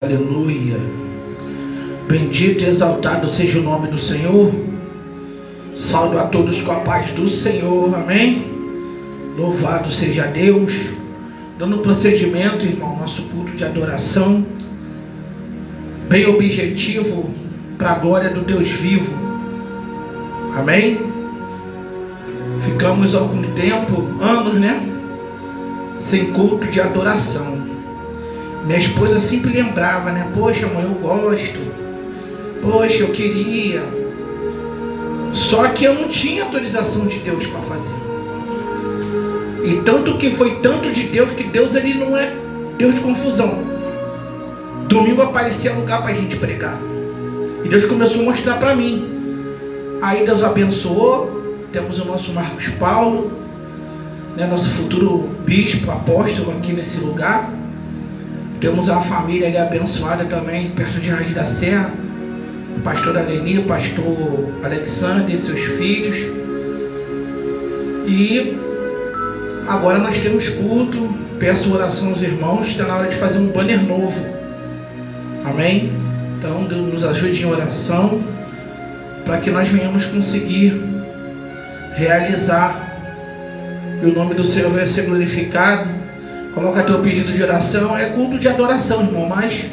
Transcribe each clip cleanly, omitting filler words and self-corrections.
Aleluia. Bendito e exaltado seja o nome do Senhor. Salve a todos com a paz do Senhor. Amém. Louvado seja Deus. Dando procedimento, irmão, nosso culto de adoração, bem objetivo, para a glória do Deus vivo. Amém. Ficamos algum tempo, anos, né, sem culto de adoração. Minha esposa sempre lembrava, né? Poxa, mãe, eu gosto. Poxa, eu queria. Só que eu não tinha autorização de Deus para fazer. E tanto que foi tanto de Deus, que Deus, ele não é Deus de confusão. Domingo aparecia lugar para a gente pregar. E Deus começou a mostrar para mim. Aí Deus abençoou. Temos o nosso Marcos Paulo, né? Nosso futuro bispo, apóstolo aqui nesse lugar. Temos a família ali abençoada também, perto de Raiz da Serra. O pastor Aleni, o pastor Alexandre e seus filhos. E agora nós temos culto. Peço oração aos irmãos. Está na hora de fazer um banner novo. Amém? Então Deus nos ajude em oração, para que nós venhamos conseguir realizar. E o nome do Senhor vai ser glorificado. Coloca teu pedido de oração. É culto de adoração, irmão, mas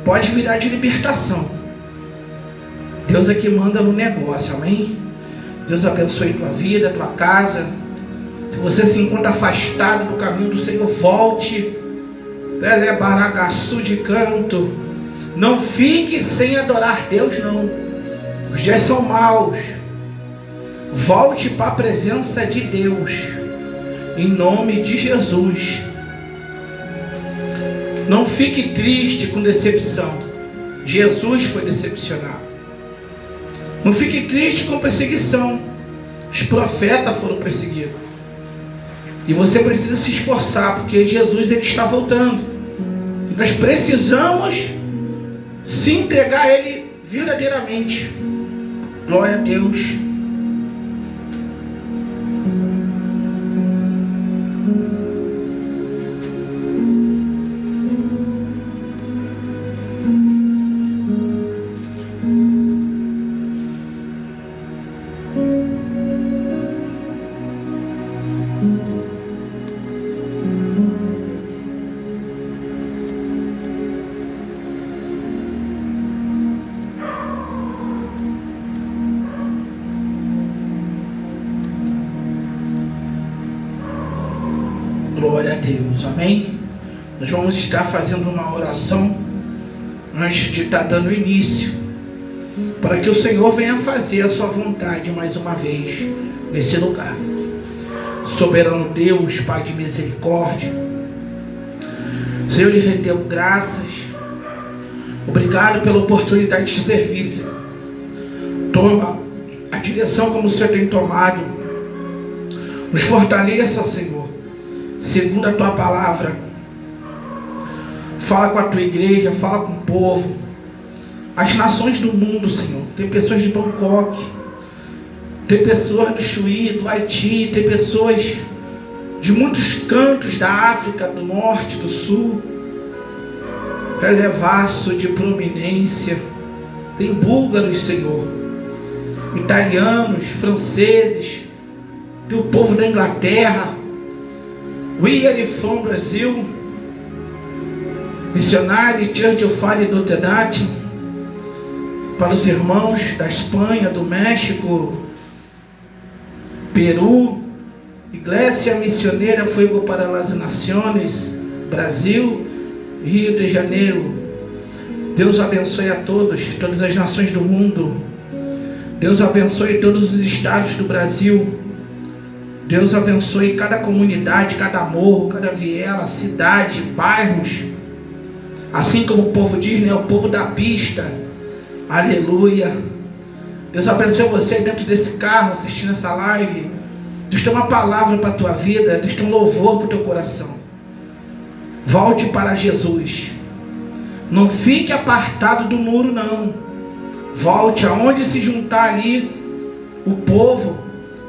pode virar de libertação. Deus é que manda no negócio, amém? Deus abençoe tua vida, tua casa. Se você se encontra afastado do caminho do Senhor, volte. É baragaçu de canto. Não fique sem adorar Deus, não. Os dias são maus. Volte para a presença de Deus, em nome de Jesus. Não fique triste com decepção. Jesus foi decepcionado. Não fique triste com perseguição. Os profetas foram perseguidos. E você precisa se esforçar, porque Jesus, ele está voltando. E nós precisamos se entregar a Ele verdadeiramente. Glória a Deus. Glória a Deus, amém? Nós vamos estar fazendo uma oração antes de estar dando início, para que o Senhor venha fazer a sua vontade mais uma vez nesse lugar. Soberano Deus, Pai de misericórdia, Senhor, lhe rendeu graças. Obrigado pela oportunidade de servir, Senhor. Toma a direção como o Senhor tem tomado. Nos fortaleça, Senhor, segundo a tua palavra. Fala com a tua igreja, fala com o povo, as nações do mundo, Senhor. Tem pessoas de Bangkok, tem pessoas do Chuí, do Haiti, tem pessoas de muitos cantos da África, do Norte, do Sul. Elevaço de prominência. Tem búlgaros, Senhor, italianos, franceses, tem o povo da Inglaterra. We are from Brasil. Missionário Church of Fire do Tenate. Para os irmãos da Espanha, do México, Peru. Igreja Missioneira Fuego para las Naciones, Brasil, Rio de Janeiro. Deus abençoe a todos, todas as nações do mundo. Deus abençoe todos os estados do Brasil. Deus abençoe cada comunidade, cada morro, cada viela, cidade, bairros. Assim como o povo diz, né? O povo da pista. Aleluia. Deus abençoe você dentro desse carro, assistindo essa live. Deus tem uma palavra para a tua vida. Deus tem um louvor para o teu coração. Volte para Jesus. Não fique apartado do muro, não. Volte aonde se juntar ali o povo.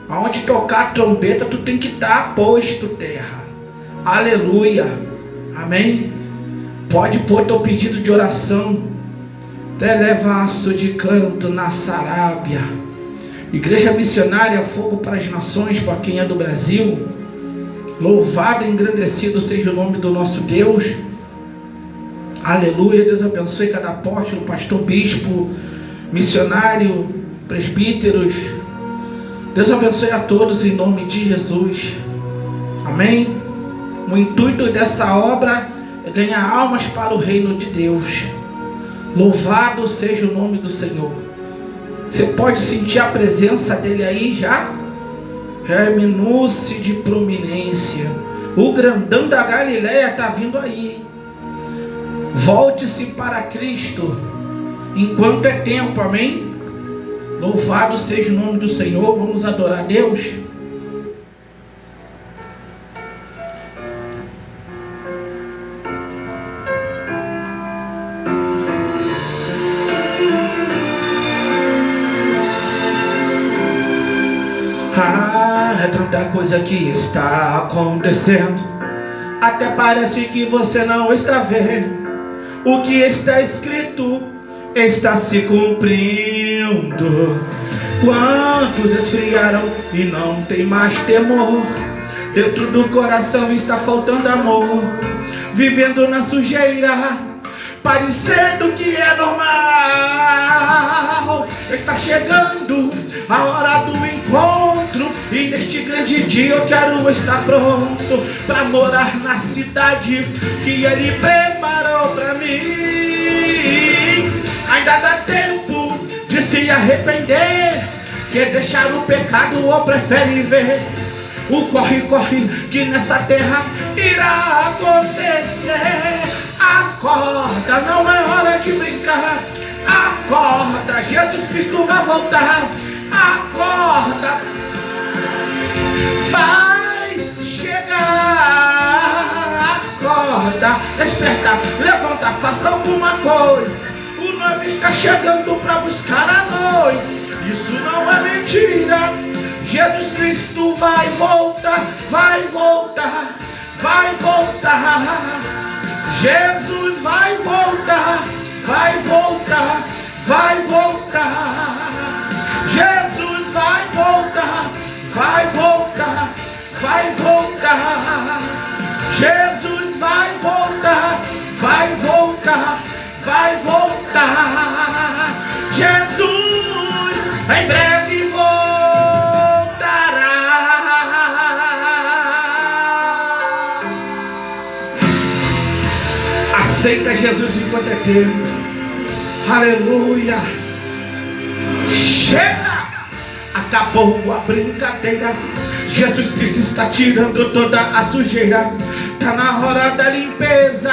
Aonde tocar a trombeta, tu tem que estar posto terra. Aleluia. Amém. Pode pôr teu pedido de oração. Televaço de canto na Sarábia. Igreja Missionária Fogo para as Nações, para quem é do Brasil. Louvado e engrandecido seja o nome do nosso Deus. Aleluia. Deus abençoe cada apóstolo, pastor, bispo, missionário, presbíteros. Deus abençoe a todos em nome de Jesus. Amém. O intuito dessa obra é ganhar almas para o reino de Deus. Louvado seja o nome do Senhor. Você pode sentir a presença dele aí já? Reminou-se de prominência. O grandão da Galileia está vindo aí. Volte-se para Cristo enquanto é tempo, amém? Louvado seja o nome do Senhor. Vamos adorar a Deus. É tanta coisa que está acontecendo, até parece que você não está vendo. O que está escrito está se cumprindo. Quantos esfriaram e não tem mais temor? Dentro do coração está faltando amor, vivendo na sujeira, parecendo que é normal. Está chegando a hora do encontro, e neste grande dia eu quero estar pronto para morar na cidade que Ele preparou para mim. Ainda dá tempo de se arrepender, quer deixar o pecado ou prefere ver o corre-corre que nessa terra irá acontecer. Acorda, não é hora de brincar. Acorda, Jesus Cristo vai voltar. Acorda, vai chegar. Acorda, desperta, levanta, faça alguma coisa. O noivo está chegando para buscar a noiva. Isso não é mentira. Jesus Cristo vai voltar, vai voltar, vai voltar. Jesus vai voltar, vai voltar, vai voltar. Jesus vai voltar, vai voltar, vai voltar. Jesus vai voltar, vai voltar, vai voltar. Jesus em breve voltará. Aceita Jesus enquanto é tempo. Aleluia. Chega. Acabou a brincadeira. Jesus Cristo está tirando toda a sujeira. Está na hora da limpeza.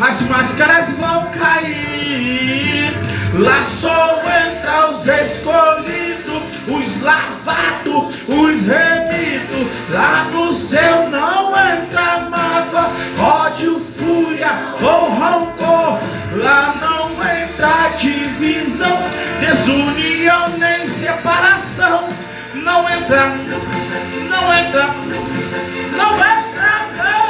As máscaras vão cair. Lá só entra os escolhidos, os lavados, os remidos. Lá no céu não entra mágoa, ódio, fúria ou rancor. Lá não entra divisão, desunião nem separação. Não entra, não entra, não entra, não.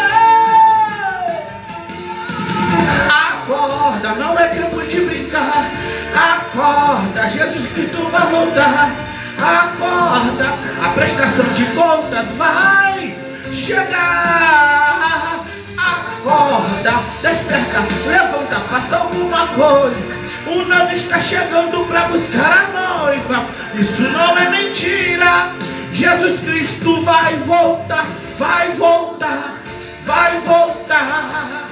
Acorda, não é tempo de brincar. Acorda, Jesus Cristo vai voltar. Acorda, a prestação de contas vai chegar. Acorda, desperta, levanta, faça alguma coisa. O noivo está chegando para buscar a noiva. Isso não é mentira. Jesus Cristo vai voltar, vai voltar, vai voltar.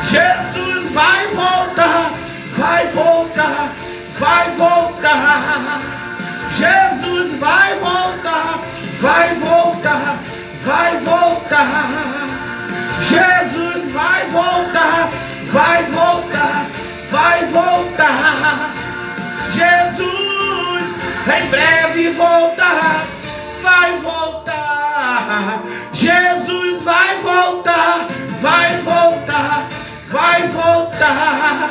Jesus vai voltar, vai voltar, vai voltar. Jesus vai voltar, vai voltar, vai voltar. Jesus vai voltar, vai voltar, vai voltar. Jesus em breve voltará, vai voltar. Jesus vai voltar, vai voltar, vai voltar.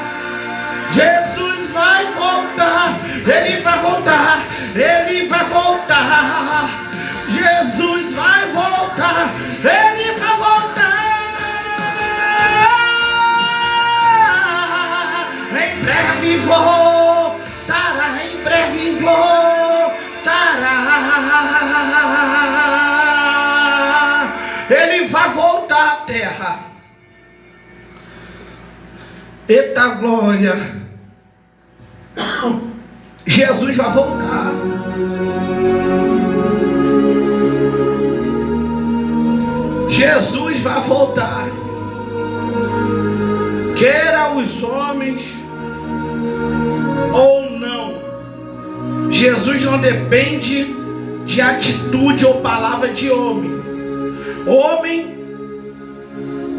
Jesus vai voltar, Ele vai voltar, Ele vai voltar. Jesus vai voltar, Ele vai voltar. breve voltará, em breve voltará. Ele vai voltar à terra. Eita glória! Jesus vai voltar. Jesus vai voltar. Queira os homens ou não. Jesus não depende de atitude ou palavra de homem. Homem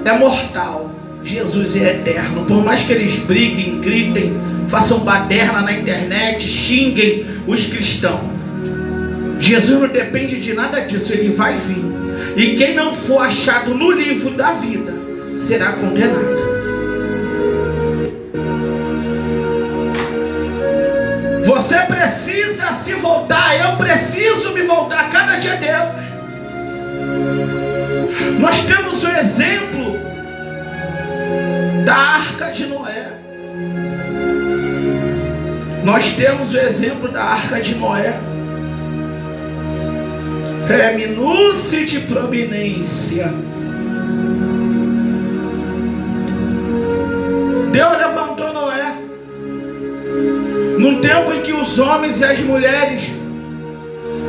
é mortal. Jesus é eterno. Por mais que eles briguem, gritem, façam baderna na internet, xinguem os cristãos, Jesus não depende de nada disso. Ele vai vir. E quem não for achado no livro da vida será condenado. Você precisa se voltar. Eu preciso me voltar. Cada dia é Deus. Nós temos o exemplo da Arca de Noé. Nós temos o exemplo da Arca de Noé. É minúcia de prominência. Deus levantou Noé num tempo em que os homens e as mulheres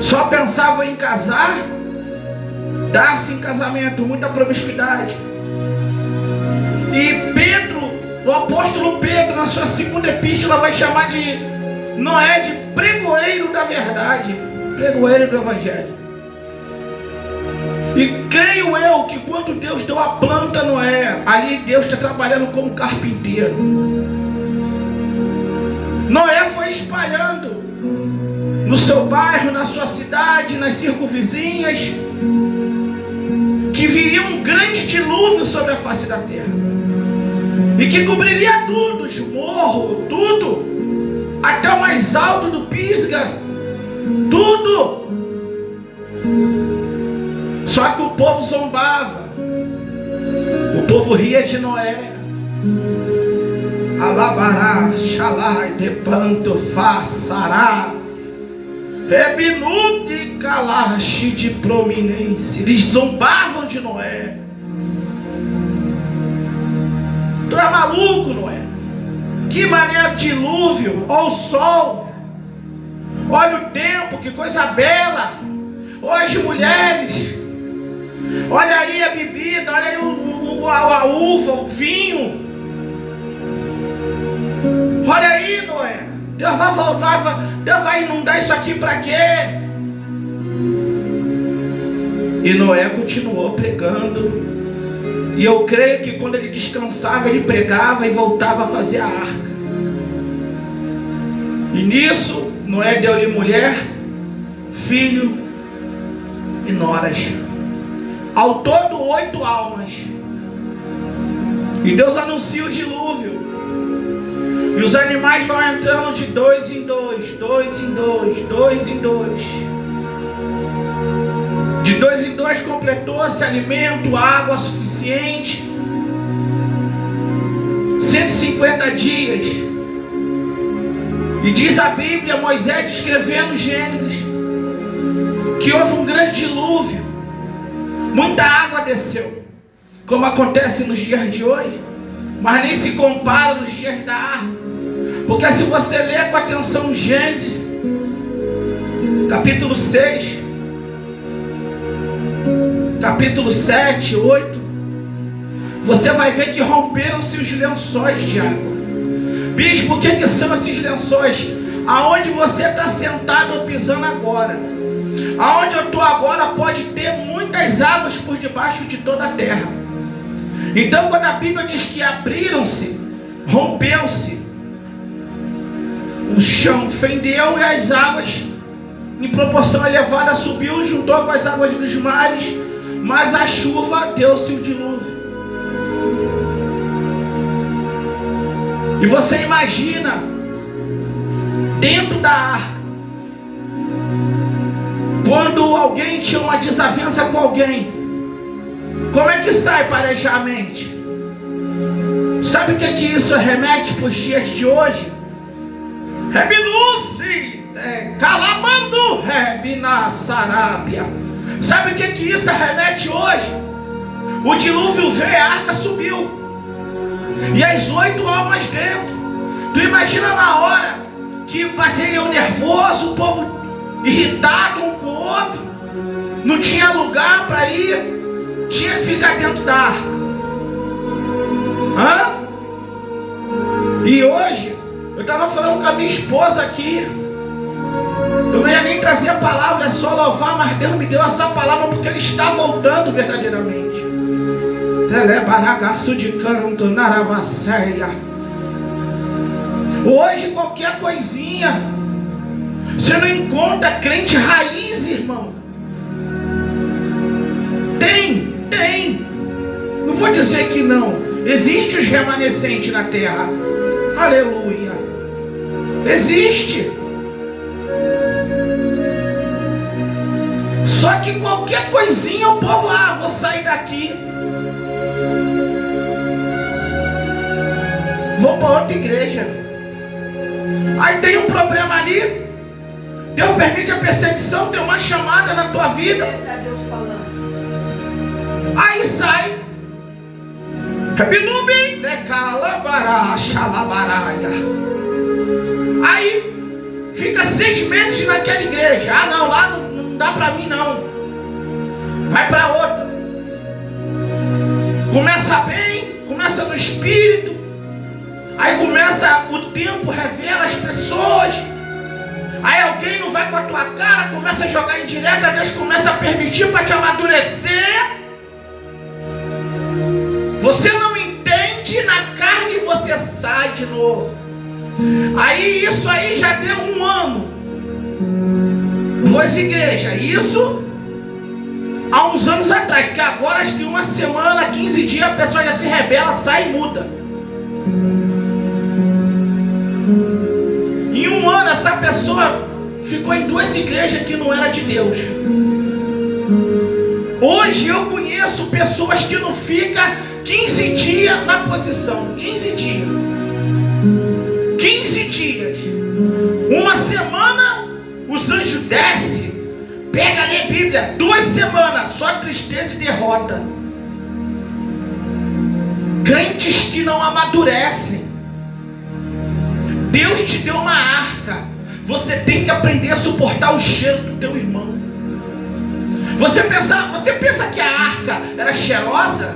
só pensavam em casar, dar-se em casamento, muita promiscuidade. E Pedro, o apóstolo Pedro, na sua segunda epístola, vai chamar de Noé de pregoeiro da verdade, pregoeiro do evangelho. E creio eu que quando Deus deu a planta a Noé, ali Deus está trabalhando como carpinteiro. Noé foi espalhando no seu bairro, na sua cidade, nas circunvizinhas, que viria um grande dilúvio sobre a face da terra, e que cobriria tudo, os morros, tudo, até o mais alto do Pisga, tudo. Só que o povo zombava, o povo ria de Noé. Alabará, xalá, de panto, façará, rebinu de calache de prominência. Eles zombavam de Noé. Tu é maluco, Noé? Que maneira de dilúvio? Olha o sol, olha o tempo, que coisa bela. Olha as mulheres, olha aí a bebida, olha aí a uva, o vinho. Olha aí, Noé, Deus vai voltar, Deus vai inundar isso aqui para quê? E Noé continuou pregando. E eu creio que quando ele descansava, ele pregava e voltava a fazer a arca. E nisso, Noé deu-lhe mulher, filho e noras. Ao todo 8 almas. E Deus anuncia o dilúvio. E os animais vão entrando de 2 em 2, 2 em 2, 2 em 2. De 2 em 2 completou-se alimento, água suficiente. 150 dias. E diz a Bíblia, Moisés escrevendo Gênesis, que houve um grande dilúvio. Muita água desceu, como acontece nos dias de hoje, mas nem se compara nos dias da arca. Porque se você ler com atenção Gênesis, capítulo 6, capítulo 7, 8, você vai ver que romperam-se os lençóis de água. Bispo, o que são esses lençóis? Aonde você está sentado ou pisando agora, aonde eu estou agora, pode ter muitas águas por debaixo de toda a terra. Então quando a Bíblia diz que abriram-se, rompeu-se, o chão fendeu e as águas em proporção elevada subiu, juntou com as águas dos mares, mas a chuva deu-se o dilúvio. E você imagina dentro da arca, quando alguém tinha uma desavença com alguém, como é que sai parejamente? Sabe o que isso remete para os dias de hoje? Rebinuce, calamando, rebina sarábia. Sabe o que isso remete hoje? O dilúvio veio, a arca subiu, e as 8 almas dentro. Tu imagina na hora que bateria o nervoso, o povo irritado um com o outro, não tinha lugar para ir, tinha que ficar dentro da arca. E hoje eu estava falando com a minha esposa aqui, eu não ia nem trazer a palavra, é só louvar, mas Deus me deu essa palavra porque Ele está voltando verdadeiramente. Telebaragaço de canto, naravasseia. Hoje qualquer coisinha, você não encontra crente raiz, irmão. Tem. Não vou dizer que não. Existe os remanescentes na terra. Aleluia. Existe. Só que qualquer coisinha o povo, vou sair daqui, vou para outra igreja. Aí tem um problema ali, Deus permite a perseguição, tem uma chamada na tua vida, Deus falando. Aí sai, aí fica 6 meses naquela igreja. Não, lá não dá para mim não, vai para outra. Começa bem, começa no espírito, aí começa o tempo, revela as pessoas, aí alguém não vai com a tua cara, começa a jogar indireta, Deus começa a permitir para te amadurecer. Você não entende na carne, você sai de novo. Aí isso aí já deu 1 ano, 2 igrejas, isso há uns anos atrás, que agora acho que 1 semana, 15 dias a pessoa já se rebela, sai e muda. Em 1 ano essa pessoa ficou em 2 igrejas que não era de Deus. Hoje eu conheço pessoas que não ficam 15 dias na posição. 15 dias. 15 dias. 1 semana os anjos descem, pega a Bíblia. 2 semanas, só tristeza e derrota. Crentes que não amadurecem. Deus te deu uma arca. Você tem que aprender a suportar o cheiro do teu irmão. Você pensa que a arca era cheirosa?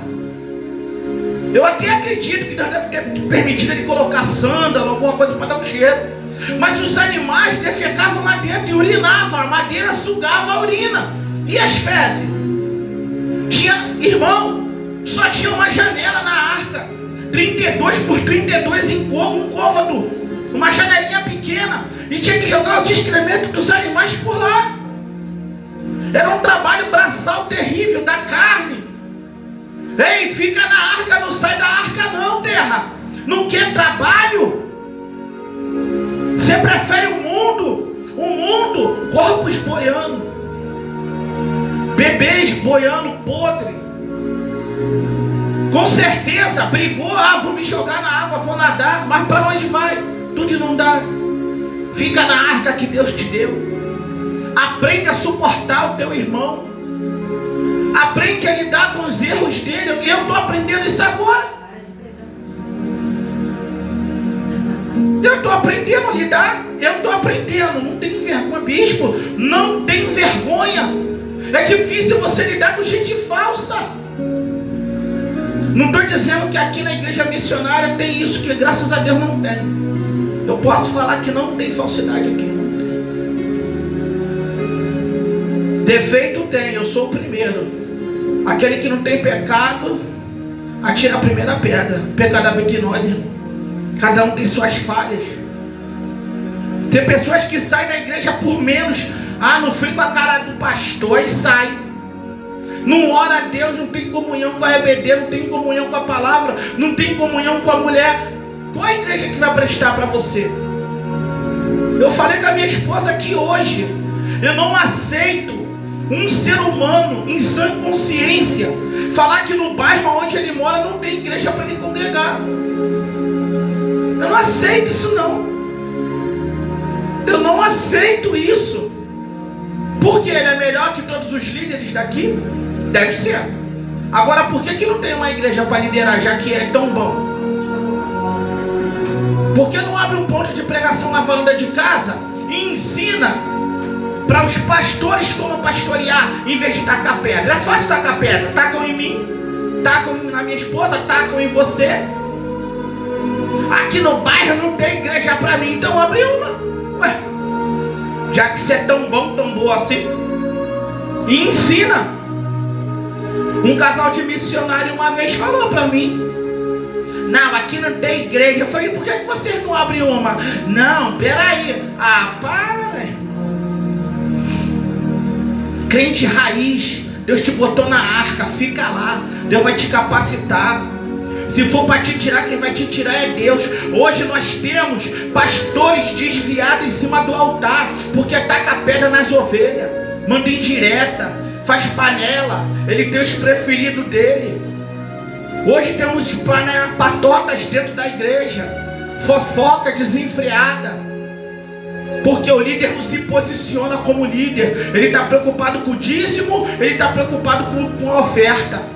Eu até acredito que Deus deve ter permitido ele colocar sândalo, alguma coisa para dar um cheiro. Mas os animais defecavam lá dentro e urinavam. A madeira sugava a urina. E as fezes? Irmão, só tinha uma janela na arca. 32 por 32 em um côvado. Uma janelinha pequena. E tinha que jogar os excrementos dos animais por lá. Era um trabalho braçal terrível da carne. Ei, fica na arca, não sai da arca não, terra. Não quer trabalho? Você prefere o mundo? O mundo, corpos boiando, bebês boiando podre. Com certeza, brigou, vou me jogar na água, vou nadar. Mas para onde vai? Tudo inundado. Fica na arca que Deus te deu. Aprende a suportar o teu irmão. Aprende a lidar com os erros dele. Eu estou aprendendo isso agora. Eu estou aprendendo a lidar. Eu estou aprendendo. Não tenho vergonha, bispo. Não tenho vergonha. É difícil você lidar com gente falsa. Não estou dizendo que aqui na igreja missionária tem isso, que graças a Deus não tem. Eu posso falar que não tem falsidade aqui. Não tem. Defeito tem, eu sou o primeiro. Aquele que não tem pecado, atira a primeira pedra. Pecado habita em nós, irmão. Cada um tem suas falhas. Tem pessoas que saem da igreja por menos. Não fui com a cara do pastor, e sai. Não ora a Deus, não tem comunhão com a EBD, não tem comunhão com a palavra, não tem comunhão com a mulher. Qual a igreja que vai prestar para você? Eu falei com a minha esposa aqui hoje. Eu não aceito um ser humano em sã consciência falar que no bairro onde ele mora não tem igreja para ele congregar. Eu não aceito isso não. Eu não aceito isso. Porque ele é melhor que todos os líderes daqui? Deve ser. Agora, por que não tem uma igreja para liderar, já que é tão bom? Por que não abre um ponto de pregação na varanda de casa e ensina para os pastores como pastorear, em vez de tacar pedra? É fácil tacar pedra. Tacam em mim, tacam na minha esposa, tacam em você. Aqui no bairro não tem igreja para mim, então abre uma. Ué, já que você é tão bom, tão boa assim, e ensina. Um casal de missionário uma vez falou para mim: não, aqui não tem igreja. Eu falei: por que vocês não abrem uma? Não, peraí. Ah, para, irmão. Crente raiz, Deus te botou na arca, fica lá. Deus vai te capacitar. Se for para te tirar, quem vai te tirar é Deus. Hoje nós temos pastores desviados em cima do altar, porque taca pedra nas ovelhas, manda indireta, faz panela. Ele tem os preferidos dele. Hoje temos patotas dentro da igreja, fofoca desenfreada, porque o líder não se posiciona como líder. Ele está preocupado com o dízimo, ele está preocupado com a oferta.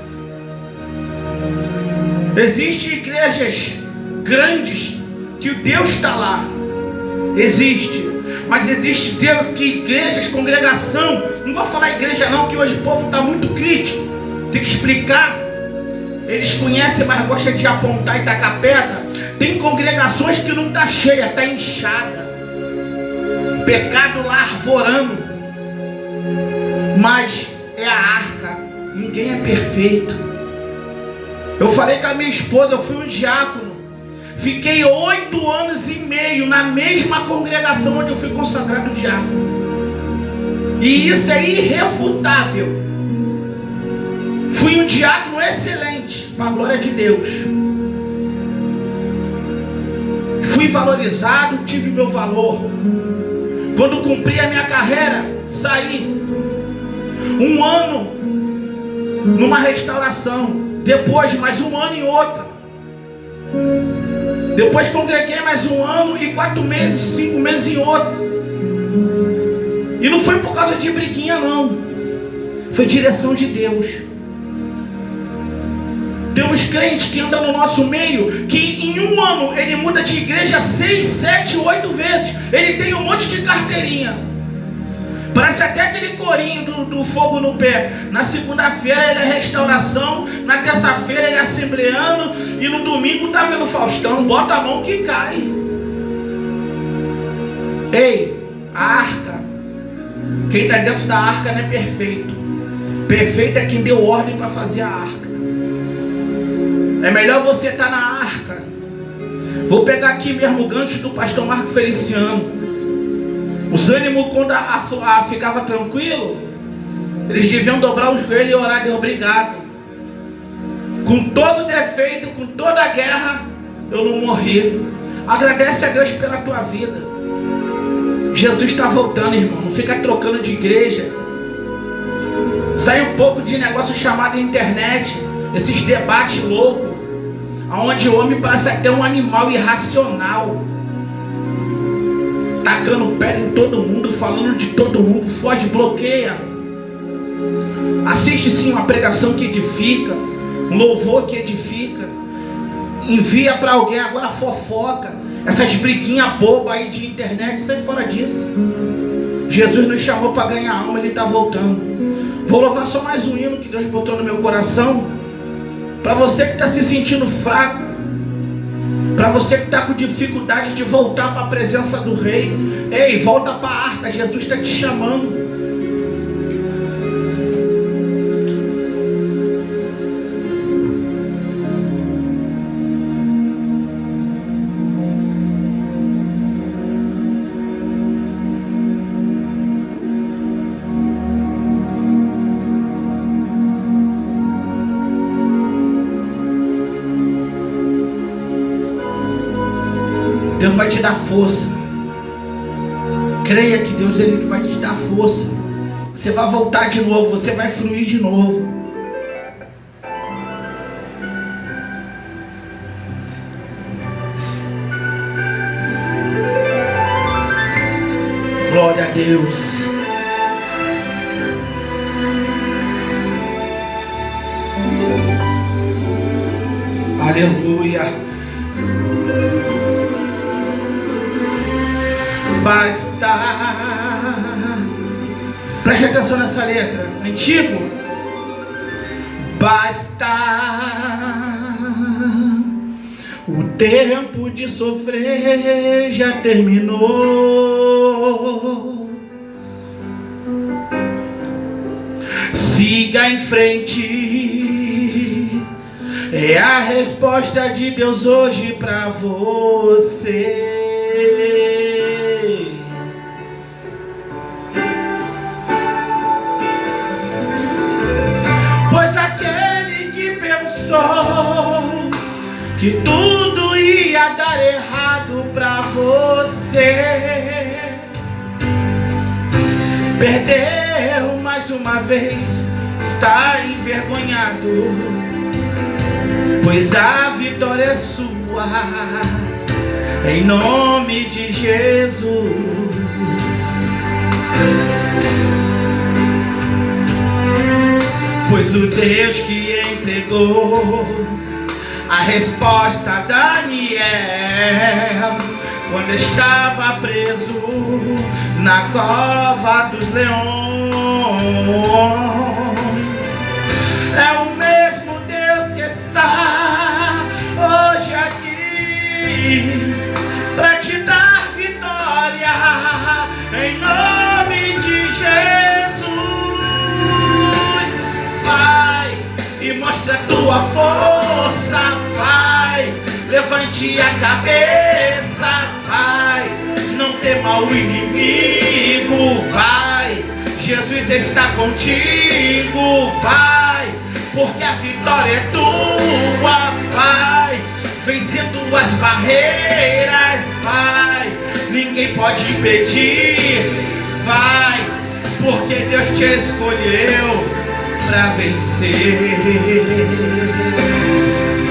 Existem igrejas grandes que Deus está lá, existe, mas existe igrejas, congregação. Não vou falar igreja não, que hoje o povo está muito crítico, tem que explicar. Eles conhecem, mas gostam de apontar e tacar pedra. Tem congregações que não está cheia, está inchada, pecado lá arvorando, mas é a arca. Ninguém é perfeito. Eu falei com a minha esposa, eu fui um diácono, fiquei 8 anos e meio na mesma congregação onde eu fui consagrado diácono, e isso é irrefutável. Fui um diácono excelente, para a glória de Deus. Fui valorizado, tive meu valor. Quando cumpri a minha carreira, saí 1 ano numa restauração. Depois mais 1 ano em outra. Depois congreguei mais 1 ano e 4 meses, 5 meses em outra. E não foi por causa de briguinha não. Foi direção de Deus. Temos crentes que andam no nosso meio, que em 1 ano ele muda de igreja 6, 7, 8 vezes. Ele tem um monte de carteirinha. Parece até aquele corinho do fogo no pé. Na segunda-feira ele é restauração, na terça-feira ele é assembleano, e no domingo tá vendo Faustão. Bota a mão que cai. Ei, a arca, quem está dentro da arca não é perfeito. Perfeito é quem deu ordem para fazer a arca. É melhor você estar na arca. Vou pegar aqui mesmo o gancho do pastor Marco Feliciano. Os ânimos, quando ficava tranquilo, eles deviam dobrar os joelhos e orar: Deus, obrigado. Com todo defeito, com toda guerra, eu não morri. Agradece a Deus pela tua vida. Jesus está voltando, irmão. Não fica trocando de igreja. Sai um pouco de negócio chamado internet, esses debates loucos, onde o homem parece até um animal irracional, tacando pedra em todo mundo, falando de todo mundo, foge, bloqueia. Assiste sim uma pregação que edifica, um louvor que edifica. Envia para alguém. Agora fofoca, essas briguinhas bobas aí de internet, sai fora disso. Jesus nos chamou para ganhar alma, Ele está voltando. Vou louvar só mais um hino que Deus botou no meu coração, para você que está se sentindo fraco, para você que está com dificuldade de voltar para a presença do Rei. Ei, volta para a arca, Jesus está te chamando. Deus vai te dar força. Creia que Deus, Ele vai te dar força. Você vai voltar de novo, você vai fluir de novo. Deus. Aleluia. Basta. Preste atenção nessa letra. Antigo. Basta. O tempo de sofrer já terminou. Siga em frente. É a resposta de Deus hoje para você. Pois aquele que pensou que tudo ia dar errado para você, perdeu mais uma vez, está envergonhado. Pois a vitória é sua, em nome de Jesus. Pois o Deus que entregou a resposta a Daniel, quando estava preso na cova dos leões, é o mesmo Deus que está hoje aqui para te dar vitória, em nome de Jesus. Vai e mostra a tua força, vai, levante a cabeça, vai, não tema o inimigo, vai, Jesus está contigo, vai, porque a vitória é tua, vai, vencendo as barreiras, vai, ninguém pode impedir, vai, porque Deus te escolheu para vencer.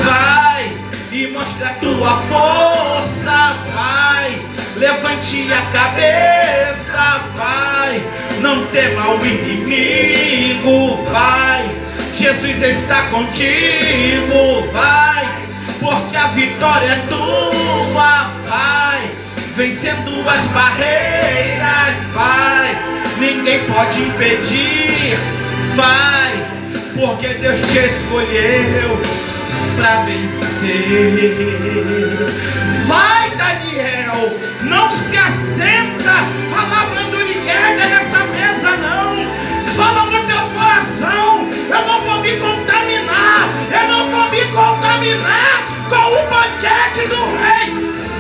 Vai e mostra a tua força, vai, levante a cabeça, vai, não tema o inimigo, vai, Jesus está contigo, vai, porque a vitória é tua, vai, vencendo as barreiras, vai, ninguém pode impedir, vai, porque Deus te escolheu para vencer. Vai, Daniel, não se assenta falando ninguém nessa mesa, não. Fala no teu coração, eu não vou me contaminar, eu não vou me contaminar com o banquete do rei.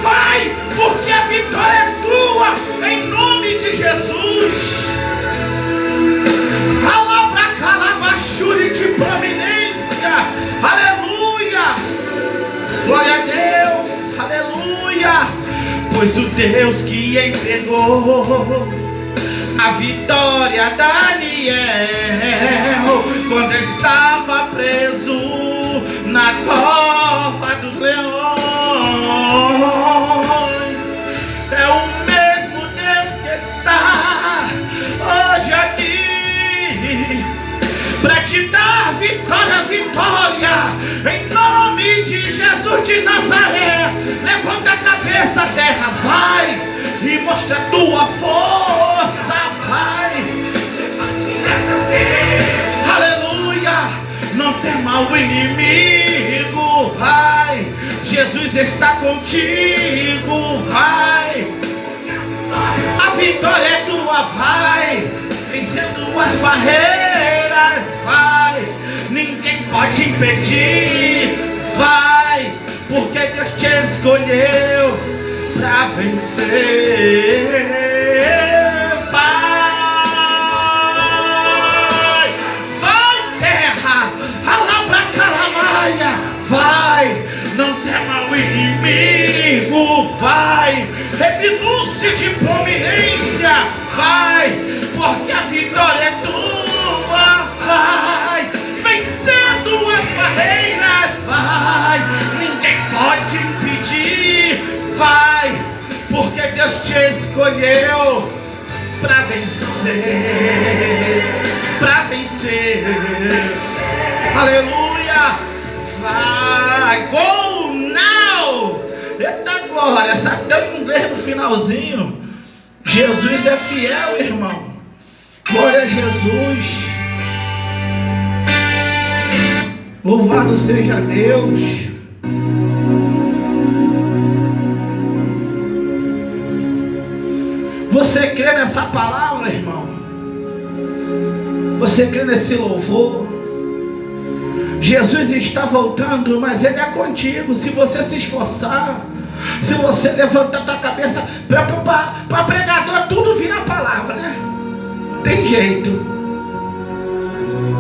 Vai, porque a vitória é tua, em nome de Jesus. Calabachuri de providência, aleluia, glória a Deus, aleluia. Pois o Deus que entregou a vitória a Daniel, quando estava preso na cova dos leões, é o mesmo Deus que está hoje aqui para te dar vitória, vitória, em nome de Jesus de Nazaré. Levanta a cabeça, terra, vai, e mostra a tua força, vai, levante a cabeça, aleluia, não tema o inimigo, vai, Jesus está contigo, vai, a vitória é tua, vai, vencendo as barreiras, vai, ninguém pode impedir, vai, porque Deus te escolheu para vencer. Vai, vai, terra, alabra calamaia, vai, não tema o inimigo, vai, renuncie de prominência, vai, porque a vitória é tua, vai, vencendo as barreiras, vai, ninguém pode impedir, vai, porque Deus te escolheu para vencer, para vencer. Aleluia. Vai, go now. Eita glória, sabe, deu um inglês no finalzinho. Jesus é fiel, irmão. Glória a Jesus. Louvado seja Deus. Você crê nessa palavra, irmão? Você crê nesse louvor? Jesus está voltando, mas Ele é contigo. Se você se esforçar, se você levantar a tua cabeça para pregador, tudo vira a palavra, né? Não tem jeito.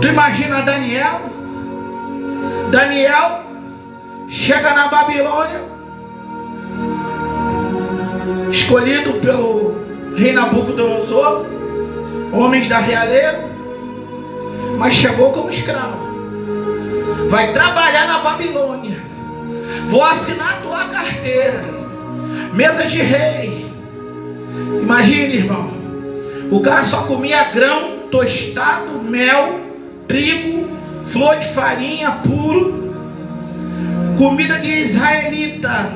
Tu imagina Daniel? Daniel chega na Babilônia, escolhido pelo rei Nabucodonosor, homens da realeza, mas chegou como escravo. Vai trabalhar na Babilônia. Vou assinar a tua carteira. Mesa de rei. Imagine, irmão. O cara só comia grão tostado, mel, trigo, flor de farinha puro. Comida de israelita.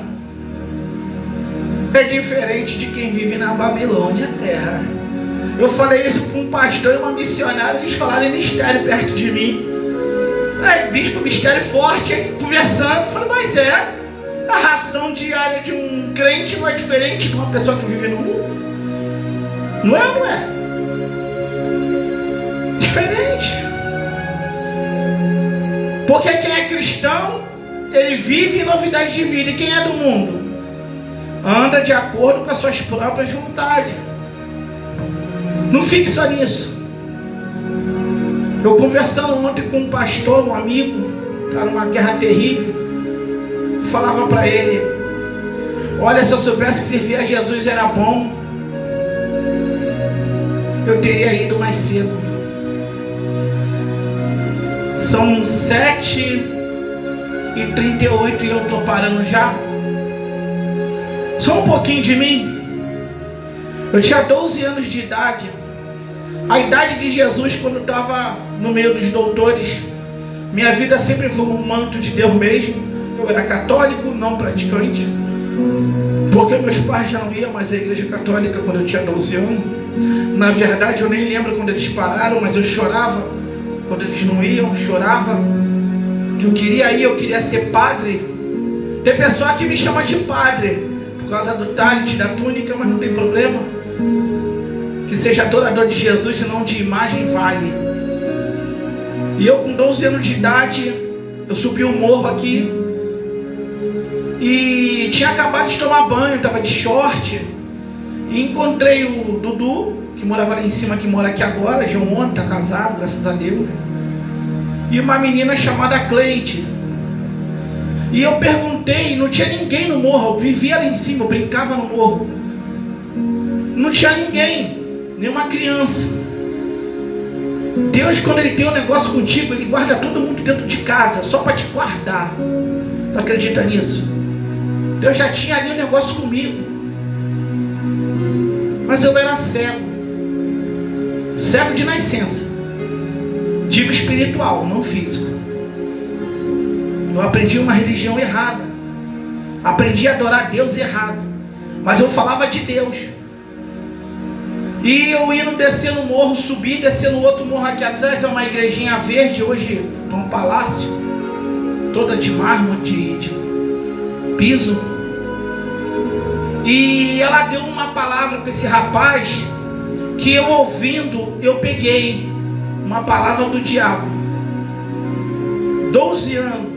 É diferente de quem vive na Babilônia, terra. Eu falei isso para um pastor e uma missionária. Eles falaram em mistério perto de mim. Aí, bispo, mistério forte, aí, conversando, eu falei, mas a ração diária de um crente não é diferente de uma pessoa que vive no mundo? Não é ou não é? Diferente. Porque quem é cristão, ele vive em novidade de vida. E quem é do mundo? Anda de acordo com as suas próprias vontades. Não fique só nisso. Eu conversando ontem com um pastor, um amigo, está numa guerra terrível, falava para ele, olha, se eu soubesse que servir a Jesus era bom, eu teria ido mais cedo. São 7h38 e eu estou parando já. Só um pouquinho de mim. Eu tinha 12 anos de idade. A idade de Jesus, quando eu estava no meio dos doutores, minha vida sempre foi um manto de Deus mesmo. Eu era católico, não praticante, porque meus pais já não iam mais à igreja católica quando eu tinha 12 anos. Na verdade, eu nem lembro quando eles pararam, mas eu chorava quando eles não iam, eu chorava, que eu queria ir, eu queria ser padre. Tem pessoa que me chama de padre, por causa do talite, da túnica, mas não tem problema. Que seja adorador de Jesus e não de imagem vale. E eu com 12 anos de idade, eu subi um morro aqui e tinha acabado de tomar banho, estava de short, e encontrei o Dudu, que morava lá em cima, que mora aqui agora, já é um homem, está casado, graças a Deus, e uma menina chamada Cleide. E eu perguntei, não tinha ninguém no morro, eu vivia lá em cima, eu brincava no morro, não tinha ninguém, nenhuma criança. Deus, quando Ele tem um negócio contigo, Ele guarda todo mundo dentro de casa, só para te guardar. Tu acredita nisso? Deus já tinha ali um negócio comigo, mas eu era cego de nascença, digo espiritual, não físico. Eu aprendi uma religião errada, aprendi a adorar Deus errado, mas eu falava de Deus. E eu indo descer no morro, subir, descer no outro morro aqui atrás, é uma igrejinha verde, hoje é um palácio, toda de mármore, de piso. E ela deu uma palavra para esse rapaz, que eu ouvindo, eu peguei uma palavra do diabo. 12 anos.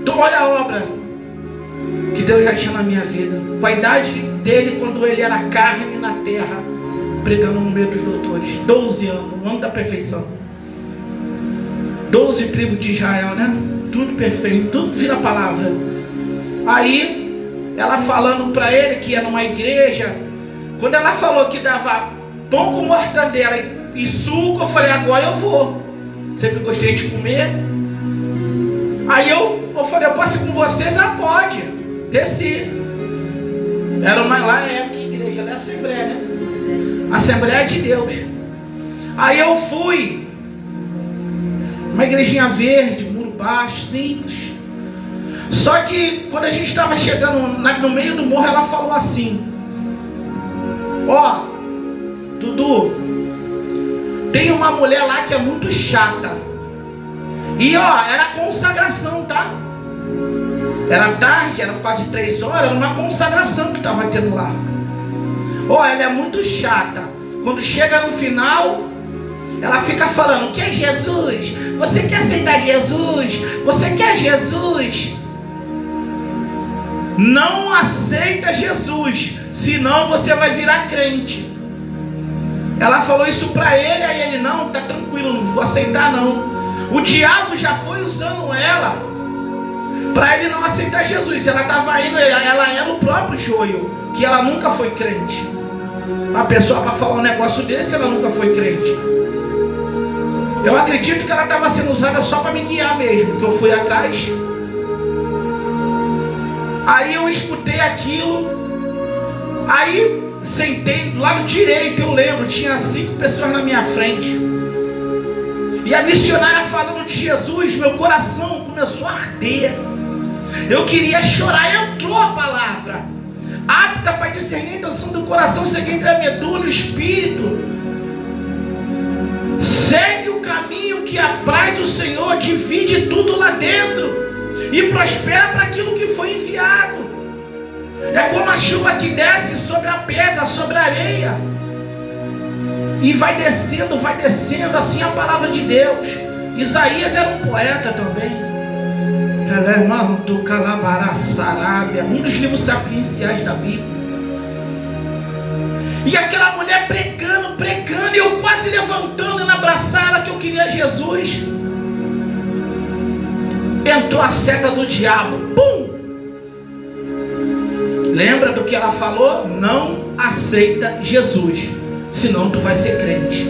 Então olha a obra que Deus já tinha na minha vida. Com a idade dele, quando ele era carne na terra, pregando no meio dos doutores. 12 anos, o ano da perfeição. 12 tribos de Israel, né? Tudo perfeito, tudo vira palavra. Aí, ela falando para ele que ia numa igreja. Quando ela falou que dava pão com mortadela e suco, eu falei, agora eu vou. Sempre gostei de comer. Aí eu falei, eu posso ir com vocês? Ah, pode. Desci. Era uma lá, que igreja? Ela é Assembleia, né? Assembleia de Deus. Aí eu fui, uma igrejinha verde, muro baixo, simples. Só que quando a gente estava chegando no meio do morro, ela falou assim: ó, Dudu, tem uma mulher lá que é muito chata. E ó, era consagração, tá? Era tarde, era quase 3 horas, era uma consagração que estava tendo lá. Ó, ela é muito chata. Quando chega no final, ela fica falando: o que é Jesus? Você quer aceitar Jesus? Você quer Jesus? Não aceita Jesus, senão você vai virar crente. Ela falou isso para ele, aí ele: não, tá tranquilo, não vou aceitar não. O diabo já foi usando ela para ele não aceitar Jesus. Ela estava indo, ela era o próprio joio, que ela nunca foi crente. A pessoa para falar um negócio desse, ela nunca foi crente. Eu acredito que ela estava sendo usada só para me guiar mesmo, que eu fui atrás. Aí eu escutei aquilo, aí sentei do lado direito, eu lembro, tinha 5 pessoas na minha frente. E a missionária falando de Jesus, meu coração começou a arder. Eu queria chorar, entrou a palavra, apta para discernir a intenção do coração, seguindo a medula, o espírito. Segue o caminho que apraz o Senhor, divide tudo lá dentro e prospera para aquilo que foi enviado. É como a chuva que desce sobre a pedra, sobre a areia, e vai descendo, assim a palavra de Deus. Isaías era um poeta também. Um dos livros sapienciais da Bíblia. E aquela mulher pregando, e eu quase levantando e abraçar ela, que eu queria Jesus. Entrou a seta do diabo. Pum! Lembra do que ela falou? Não aceita Jesus, senão tu vai ser crente.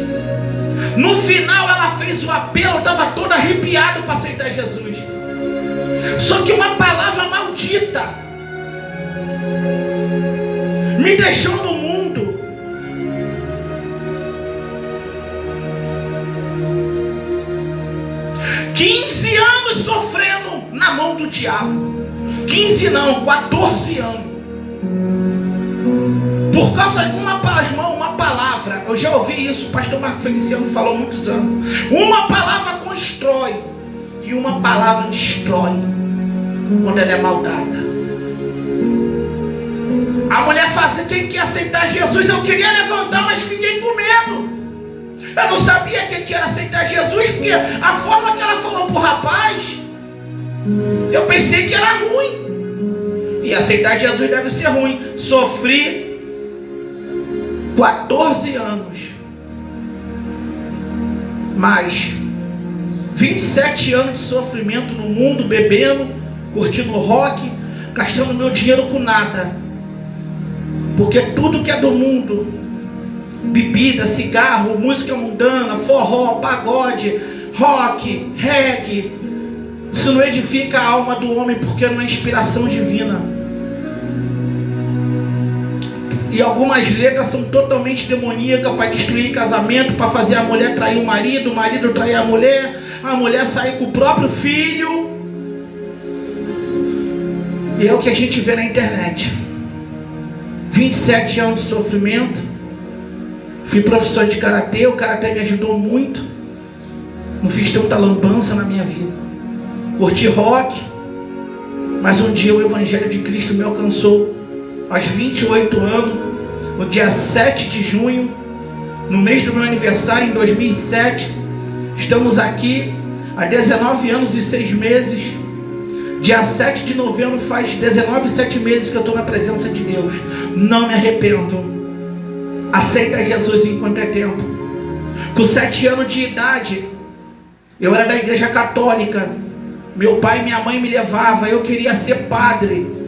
No final ela fez o apelo, estava todo arrepiado para aceitar Jesus. Só que uma palavra maldita me deixou no mundo. "15 anos sofrendo na mão do diabo." 15 não, 14 anos. Por causa de uma palavra. Eu já ouvi isso, o pastor Marco Feliciano falou há muitos anos. Uma palavra constrói e uma palavra destrói quando ela é maldada. A mulher fala: quem quer aceitar Jesus? Eu queria levantar, mas fiquei com medo. Eu não sabia que era aceitar Jesus, porque a forma que ela falou pro rapaz, eu pensei que era ruim. E aceitar Jesus deve ser ruim. Sofri 14 anos, mais 27 anos de sofrimento no mundo, bebendo, curtindo rock, gastando meu dinheiro com nada. Porque tudo que é do mundo, bebida, cigarro, música mundana, forró, pagode, rock, reggae, isso não edifica a alma do homem, porque não é inspiração divina. E algumas letras são totalmente demoníacas, para destruir casamento, para fazer a mulher trair o marido trair a mulher sair com o próprio filho. E é o que a gente vê na internet. 27 anos de sofrimento. Fui professor de karatê, o karatê me ajudou muito. Não fiz tanta lambança na minha vida. Curti rock, mas um dia o Evangelho de Cristo me alcançou. Aos 28 anos, no dia 7 de junho, no mês do meu aniversário, em 2007, estamos aqui há 19 anos e 6 meses. Dia 7 de novembro faz 19 e 7 meses que eu estou na presença de Deus. Não me arrependo. Aceita Jesus enquanto é tempo. Com 7 anos de idade, eu era da igreja católica. Meu pai e minha mãe me levavam, eu queria ser padre.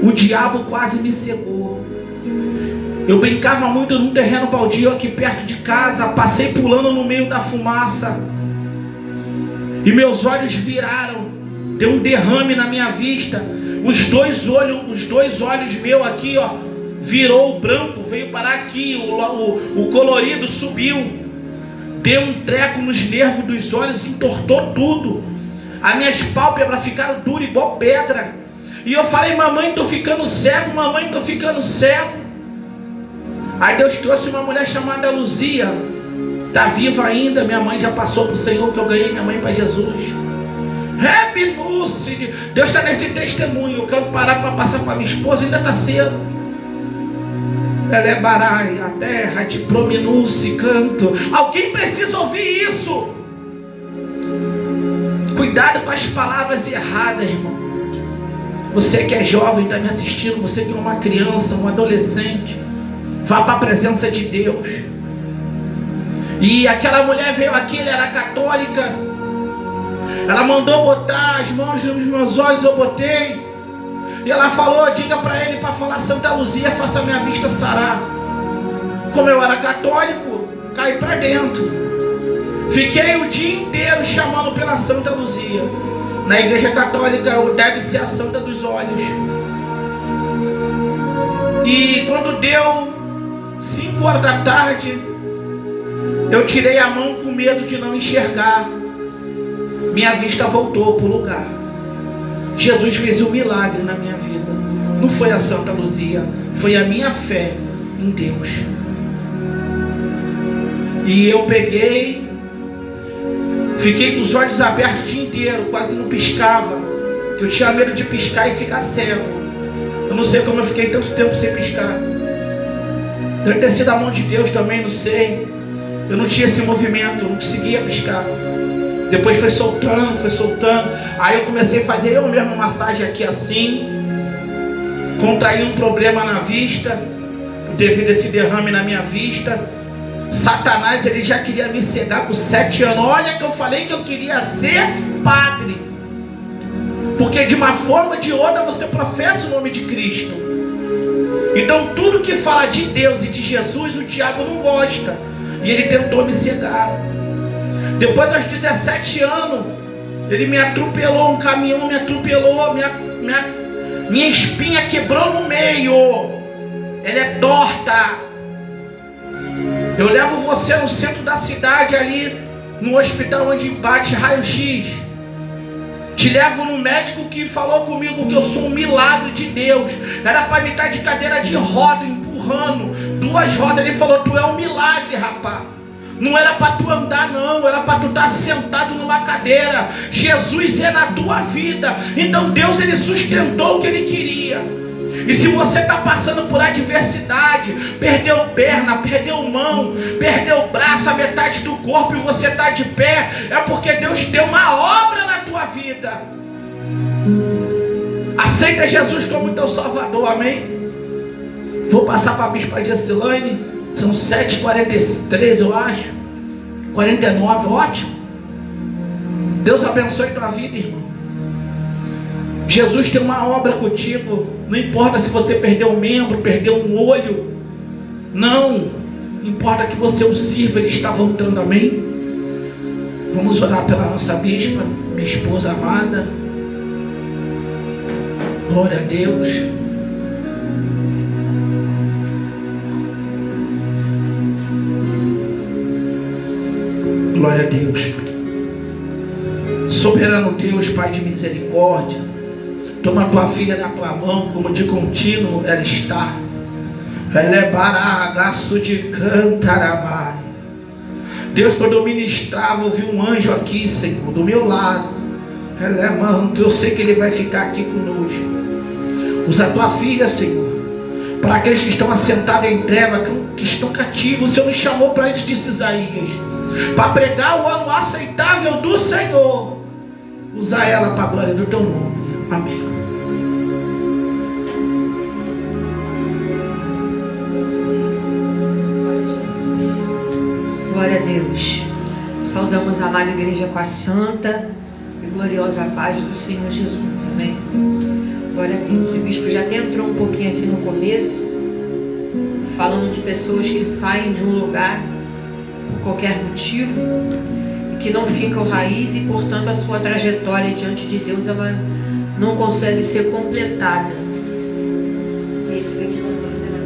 O diabo quase me cegou. Eu brincava muito num terreno baldio aqui perto de casa, passei pulando no meio da fumaça. E meus olhos viraram, deu um derrame na minha vista. Os dois olhos meus aqui, ó, virou o branco, veio parar aqui, o colorido subiu, deu um treco nos nervos dos olhos, entortou tudo. As minhas pálpebras ficaram duras igual pedra. E eu falei: mamãe, tô ficando cego, mamãe, tô ficando cego. Aí Deus trouxe uma mulher chamada Luzia, tá viva ainda, minha mãe já passou pro Senhor, que eu ganhei minha mãe para Jesus. Deus está nesse testemunho. Eu quero parar para passar para minha esposa, ainda está cedo. Ela é barai, a terra de prominúcio, canto. Alguém precisa ouvir isso. Cuidado com as palavras erradas, irmão. Você que é jovem, está me assistindo, você que é uma criança, um adolescente, vá para a presença de Deus. E aquela mulher veio aqui, ela era católica. Ela mandou botar as mãos nos meus olhos, eu botei. E ela falou: diga para ele para falar: Santa Luzia, faça minha vista sarar. Como eu era católico, caí para dentro. Fiquei o dia inteiro chamando pela Santa Luzia. Na igreja católica deve ser a Santa dos Olhos. E quando deu 5 horas da tarde, eu tirei a mão com medo de não enxergar. Minha vista voltou para o lugar. Jesus fez um milagre na minha vida. Não foi a Santa Luzia, foi a minha fé em Deus. E eu peguei, fiquei com os olhos abertos o dia inteiro, quase não piscava. Eu tinha medo de piscar e ficar cego. Eu não sei como eu fiquei tanto tempo sem piscar. Deve ter sido a mão de Deus também, não sei. Eu não tinha esse movimento, eu não conseguia piscar. Depois foi soltando, foi soltando. Aí eu comecei a fazer eu mesmo massagem aqui assim. Contraí um problema na vista, devido a esse derrame na minha vista. Satanás, ele já queria me cegar por 7 anos. Olha que eu falei que eu queria ser padre. Porque de uma forma ou de outra você professa o nome de Cristo. Então tudo que fala de Deus e de Jesus, o diabo não gosta. E ele tentou me cegar. Depois, aos 17 anos, ele me atropelou, um caminhão me atropelou, minha espinha quebrou no meio. Ela é torta. Eu levo você no centro da cidade, ali no hospital onde bate raio-x. Te levo no médico que falou comigo que eu sou um milagre de Deus. Era para me estar de cadeira de roda, empurrando 2 rodas. Ele falou: tu é um milagre, rapaz. Não era para tu andar, não. Era para tu estar sentado numa cadeira. Jesus é na tua vida. Então Deus, ele sustentou o que ele queria. E se você está passando por adversidade, perdeu perna, perdeu mão, perdeu braço, a metade do corpo, e você está de pé, é porque Deus deu uma obra na tua vida. Aceita Jesus como teu Salvador, amém? Vou passar para a Bispa Gessilane. São 7h43, eu acho. 49, ótimo. Deus abençoe tua vida, irmão. Jesus tem uma obra contigo. Não importa se você perdeu um membro, perdeu um olho. Não importa que você o sirva, ele está voltando, amém? Vamos orar pela nossa bispa, minha esposa amada. Glória a Deus. Glória a Deus. Soberano Deus, Pai de misericórdia, toma a tua filha na tua mão, como de contínuo ela está. Ela é baragaço de cantaramai. Deus, quando eu ministrava, eu vi um anjo aqui, Senhor, do meu lado. Ela é manto, eu sei que ele vai ficar aqui conosco. Usa a tua filha, Senhor, para aqueles que estão assentados em treva, que estão cativos. O Senhor nos chamou para isso, disse Isaías, para pregar o ano aceitável do Senhor. Usa ela para a glória do teu nome. Amém. Glória a Deus. Saudamos a amada igreja com a santa e gloriosa paz do Senhor Jesus. Amém. Glória a Deus. O bispo já até entrou um pouquinho aqui no começo, falando de pessoas que saem de um lugar por qualquer motivo e que não ficam raiz, e portanto a sua trajetória diante de Deus, ela não consegue ser completada. Esse ventilador está me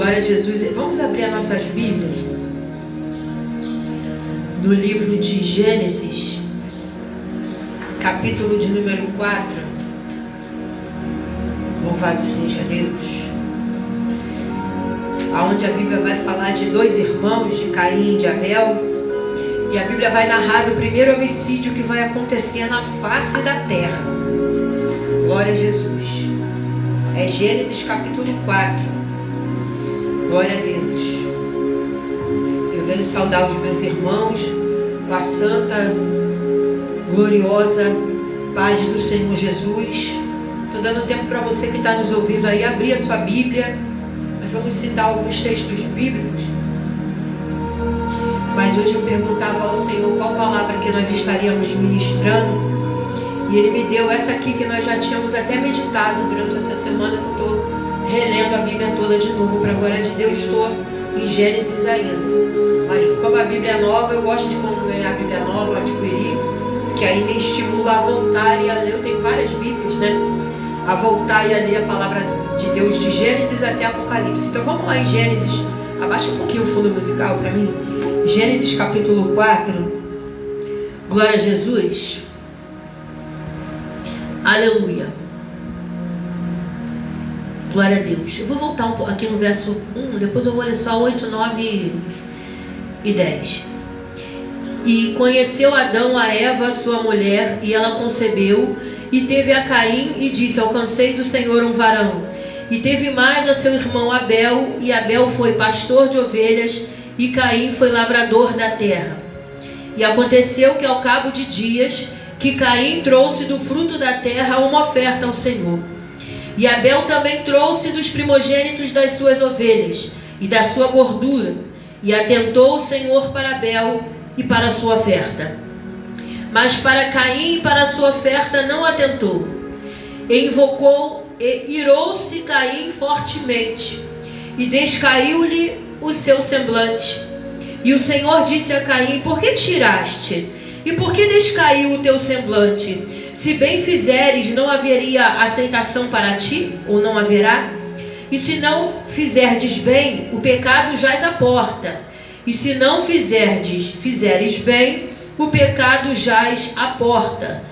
Glória a Jesus. Vamos abrir as nossas Bíblias no livro de Gênesis, capítulo de número 4. Louvado seja Deus. Aonde a Bíblia vai falar de dois irmãos, de Caim e de Abel. E a Bíblia vai narrar do primeiro homicídio que vai acontecer na face da terra. Glória a Jesus. É Gênesis capítulo 4. Glória a Deus. Eu venho saudar os meus irmãos com a santa, gloriosa paz do Senhor Jesus. Estou dando tempo para você que está nos ouvindo aí abrir a sua Bíblia. Nós vamos citar alguns textos bíblicos. Mas hoje eu perguntava ao Senhor qual palavra que nós estaríamos ministrando. E Ele me deu essa aqui que nós já tínhamos até meditado durante essa semana, que eu estou relendo a Bíblia toda de novo. Para a glória de Deus, estou em Gênesis ainda. Mas como a Bíblia é nova, eu gosto de quando ganhar a Bíblia nova, adquirir, que aí me estimula a voltar e a ler. Eu tenho várias Bíblias, né? A voltar e a ler a palavra de Deus de Gênesis até Apocalipse. Então vamos lá em Gênesis. Abaixa um pouquinho o fundo musical para mim. Gênesis capítulo 4. Glória a Jesus. Aleluia. Glória a Deus. Eu vou voltar um pouco aqui no verso 1. Depois eu vou ler só 8, 9 e 10. E conheceu Adão a Eva, sua mulher, e ela concebeu, e teve a Caim, e disse: alcancei do Senhor um varão. E teve mais a seu irmão Abel, e Abel foi pastor de ovelhas, e Caim foi lavrador da terra. E aconteceu que ao cabo de dias, que Caim trouxe do fruto da terra uma oferta ao Senhor. E Abel também trouxe dos primogênitos das suas ovelhas, e da sua gordura. E atentou o Senhor para Abel e para a sua oferta. Mas para Caim e para a sua oferta não atentou. E invocou, e irou-se Caim fortemente, e descaiu-lhe o seu semblante. E o Senhor disse a Caim: por que tiraste? E por que descaiu o teu semblante? Se bem fizeres, não haveria aceitação para ti, ou não haverá? E se não fizerdes bem, o pecado jaz à porta. E se não fizeres bem, o pecado jaz à porta.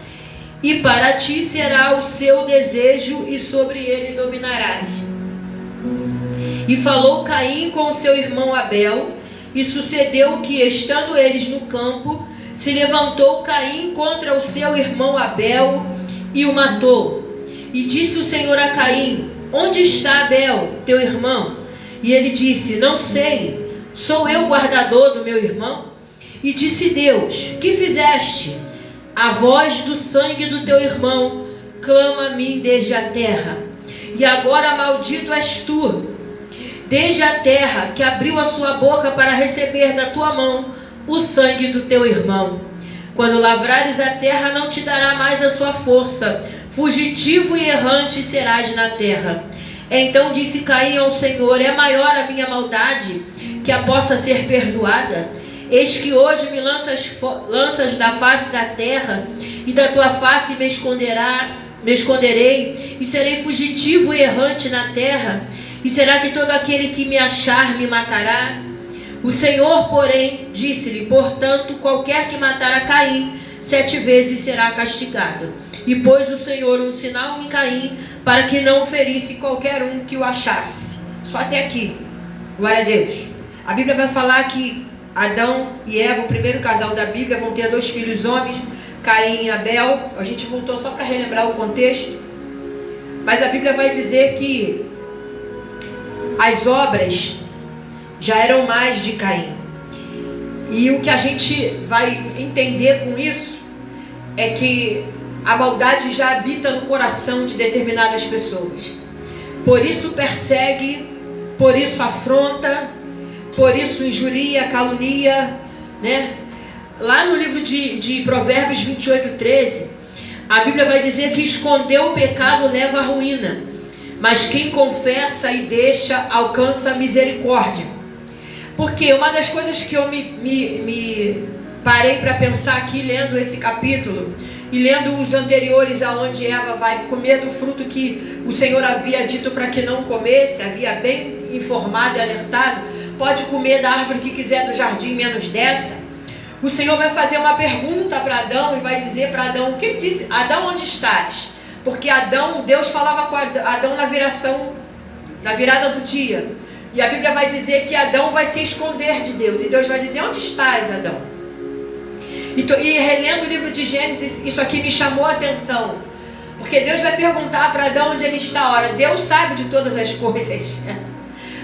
E para ti será o seu desejo, e sobre ele dominarás. E falou Caim com o seu irmão Abel, e sucedeu que, estando eles no campo, se levantou Caim contra o seu irmão Abel, e o matou. E disse o Senhor a Caim: onde está Abel, teu irmão? E ele disse: não sei, sou eu guardador do meu irmão? E disse Deus: que fizeste? A voz do sangue do teu irmão clama a mim desde a terra. E agora maldito és tu, desde a terra, que abriu a sua boca para receber da tua mão o sangue do teu irmão. Quando lavrares a terra, não te dará mais a sua força. Fugitivo e errante serás na terra. Então disse Caim ao Senhor: é maior a minha maldade, que a possa ser perdoada? Eis que hoje me lanças da face da terra, e da tua face me esconderei, e serei fugitivo e errante na terra. E será que todo aquele que me achar me matará? O Senhor, porém, disse-lhe: portanto, qualquer que matar a Caim 7 vezes será castigado. E pôs o Senhor um sinal em Caim, para que não ferisse qualquer um que o achasse. Só até aqui. Glória a Deus. A Bíblia vai falar que Adão e Eva, o primeiro casal da Bíblia, vão ter 2 filhos homens, Caim e Abel. A gente voltou só para relembrar o contexto. Mas a Bíblia vai dizer que as obras já eram mais de Caim. E o que a gente vai entender com isso é que a maldade já habita no coração de determinadas pessoas. Por isso persegue, por isso afronta, por isso injuria, calunia, né? Lá no livro de Provérbios 28:13, a Bíblia vai dizer que esconder o pecado leva à ruína, mas quem confessa e deixa alcança misericórdia. Porque uma das coisas que eu me parei para pensar aqui lendo esse capítulo e lendo os anteriores, aonde Eva vai comer do fruto que o Senhor havia dito para que não comesse, havia bem informado e alertado, pode comer da árvore que quiser do jardim, menos dessa. O Senhor vai fazer uma pergunta para Adão e vai dizer para Adão, quem disse, Adão, onde estás? Porque Adão, Deus falava com Adão na virada do dia, e a Bíblia vai dizer que Adão vai se esconder de Deus, e Deus vai dizer, onde estás, Adão? E relendo o livro de Gênesis, isso aqui me chamou a atenção, porque Deus vai perguntar para Adão onde ele está. Ora, Deus sabe de todas as coisas.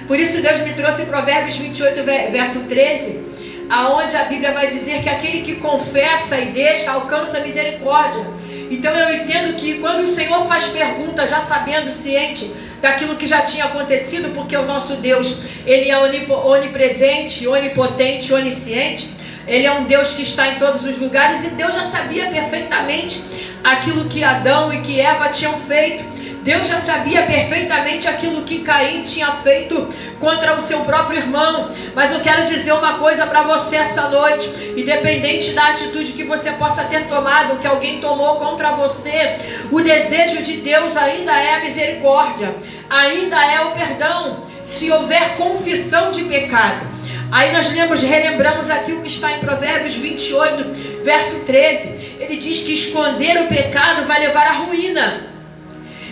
Por isso Deus me trouxe Provérbios 28, verso 13, aonde a Bíblia vai dizer que aquele que confessa e deixa, alcança misericórdia. Então eu entendo que quando o Senhor faz pergunta, já sabendo, ciente daquilo que já tinha acontecido, porque o nosso Deus, Ele é onipresente, onipotente, onisciente, Ele é um Deus que está em todos os lugares, e Deus já sabia perfeitamente aquilo que Adão e que Eva tinham feito. Deus já sabia perfeitamente aquilo que Caim tinha feito contra o seu próprio irmão. Mas eu quero dizer uma coisa para você essa noite, independente da atitude que você possa ter tomado, que alguém tomou contra você, o desejo de Deus ainda é a misericórdia, ainda é o perdão, se houver confissão de pecado. Aí nós relembramos aqui o que está em Provérbios 28, verso 13. Ele diz que esconder o pecado vai levar à ruína.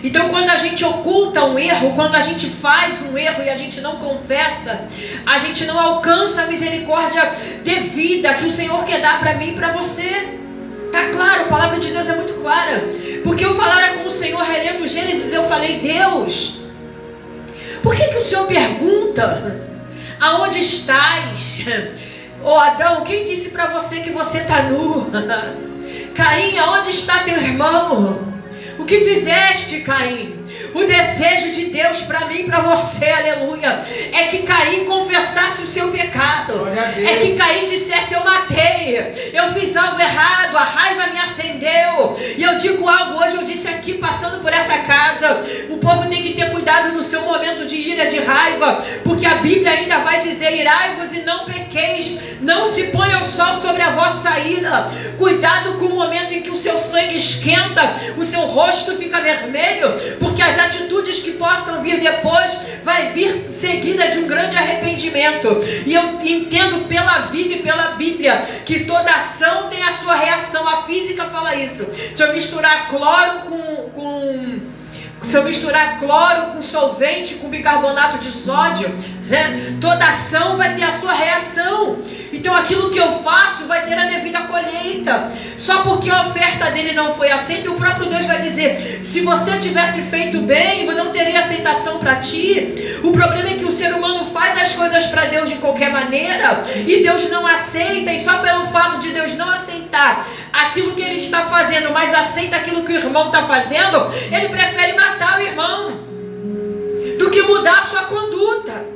Então quando a gente oculta um erro, quando a gente faz um erro e a gente não confessa, a gente não alcança a misericórdia devida que o Senhor quer dar para mim e para você. Tá claro, a palavra de Deus é muito clara. Porque eu falara com o Senhor, relendo Gênesis, eu falei, Deus, por que o Senhor pergunta aonde estás? Ô Adão, quem disse para você que você está nu? Caim, aonde está teu irmão? O que fizeste, Caim? O desejo de Deus para mim e para você, aleluia, é que Caim confessasse o seu pecado. É que Caim dissesse, eu matei, eu fiz algo errado, a raiva me acendeu. E eu digo algo hoje, eu disse aqui, passando por essa casa, o povo tem que ter cuidado no seu momento de ira, de raiva, porque a Bíblia ainda vai dizer, irai-vos e não pequeis, não se ponha o sol sobre a vossa ira. Cuidado com o momento em que o seu sangue esquenta, o seu rosto fica vermelho, porque as atitudes que possam vir depois vai vir seguida de um grande arrependimento. E eu entendo pela vida e pela Bíblia que toda ação tem a sua reação. A física fala isso. Se eu misturar cloro com solvente, com bicarbonato de sódio, né? Toda ação vai ter a sua reação. Então aquilo que eu faço vai ter a devida colheita. Só porque a oferta dele não foi aceita, o próprio Deus vai dizer, se você tivesse feito bem, não teria aceitação para ti. O problema é que o ser humano faz as coisas para Deus de qualquer maneira, e Deus não aceita, e só pelo fato de Deus não aceitar aquilo que ele está fazendo, mas aceita aquilo que o irmão está fazendo, ele prefere matar o irmão do que mudar a sua conduta.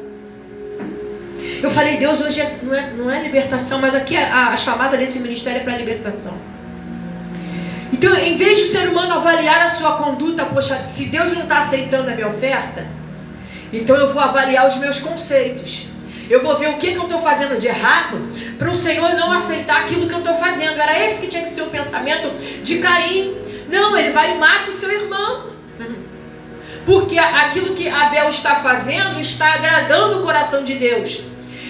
Eu falei, Deus, hoje não é libertação, mas aqui a chamada desse ministério é para libertação. Então, em vez do ser humano avaliar a sua conduta, poxa, se Deus não está aceitando a minha oferta, então eu vou avaliar os meus conceitos. Eu vou ver o que eu estou fazendo de errado, para o Senhor não aceitar aquilo que eu estou fazendo. Era esse que tinha que ser o pensamento de Caim. Não, ele vai e mata o seu irmão. Porque aquilo que Abel está fazendo está agradando o coração de Deus.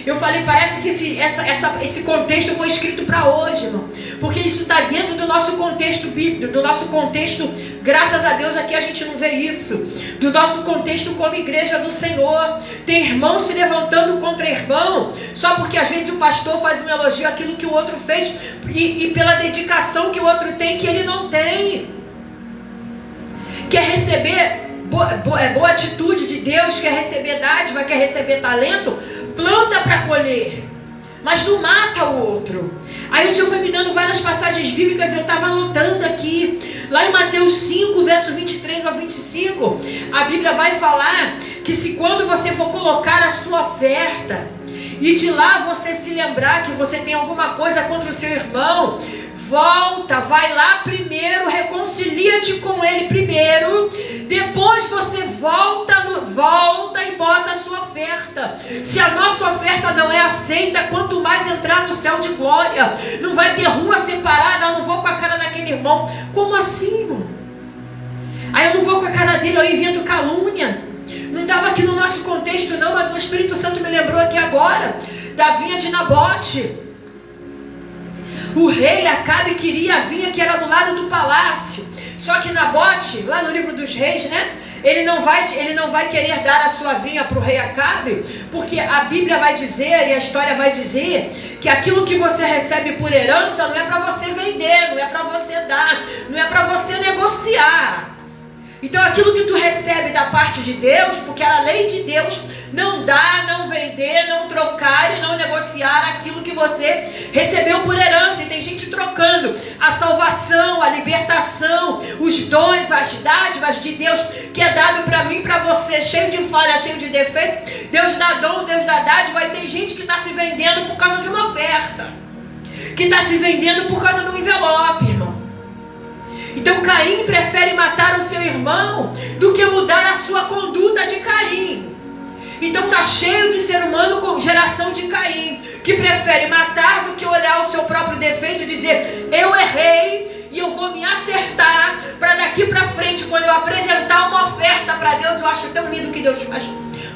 Eu falei, parece que esse contexto foi escrito para hoje, irmão. Porque isso está dentro do nosso contexto bíblico, do nosso contexto, graças a Deus aqui a gente não vê isso. Do nosso contexto como igreja do Senhor. Tem irmão se levantando contra irmão, só porque às vezes o pastor faz um elogio àquilo que o outro fez, e pela dedicação que o outro tem, que ele não tem. Quer receber boa atitude de Deus, quer receber dádiva, quer receber talento, planta para colher, mas não mata o outro. Aí o Senhor foi me dando várias passagens bíblicas, eu estava anotando aqui, lá em Mateus 5, verso 23 ao 25, a Bíblia vai falar que se quando você for colocar a sua oferta, e de lá você se lembrar que você tem alguma coisa contra o seu irmão, volta, vai lá primeiro, reconcilia-te com ele primeiro, depois você volta e bota a sua oferta. oferta. Se a nossa oferta não é aceita, quanto mais entrar no céu de glória. Não vai ter rua separada, eu não vou com a cara daquele irmão. Como assim, irmão? Aí eu não vou com a cara dele, eu invento calúnia. Não estava aqui no nosso contexto não, mas o Espírito Santo me lembrou aqui agora, da vinha de Nabote. O rei Acabe queria a vinha que era do lado do palácio. Só que Nabote, lá no livro dos reis, né? Ele não vai querer dar a sua vinha para o rei Acabe, porque a Bíblia vai dizer, e a história vai dizer, que aquilo que você recebe por herança não é para você vender, não é para você dar, não é para você negociar. Então aquilo que tu recebe da parte de Deus, porque a lei de Deus não dá, não vender, não trocar e não negociar aquilo que você recebeu por herança. E tem gente trocando a salvação, a libertação, os dons, as dádivas de Deus que é dado para mim, para você, cheio de falha, cheio de defeito. Deus dá dom, Deus dá dádiva, e tem gente que está se vendendo por causa de uma oferta, que está se vendendo por causa do envelope, irmão. Então Caim prefere matar o seu irmão do que mudar a sua conduta de Caim. Então está cheio de ser humano com geração de Caim, que prefere matar do que olhar o seu próprio defeito e dizer: eu errei e eu vou me acertar, para daqui para frente, quando eu apresentar uma oferta para Deus. Eu acho tão lindo que Deus faz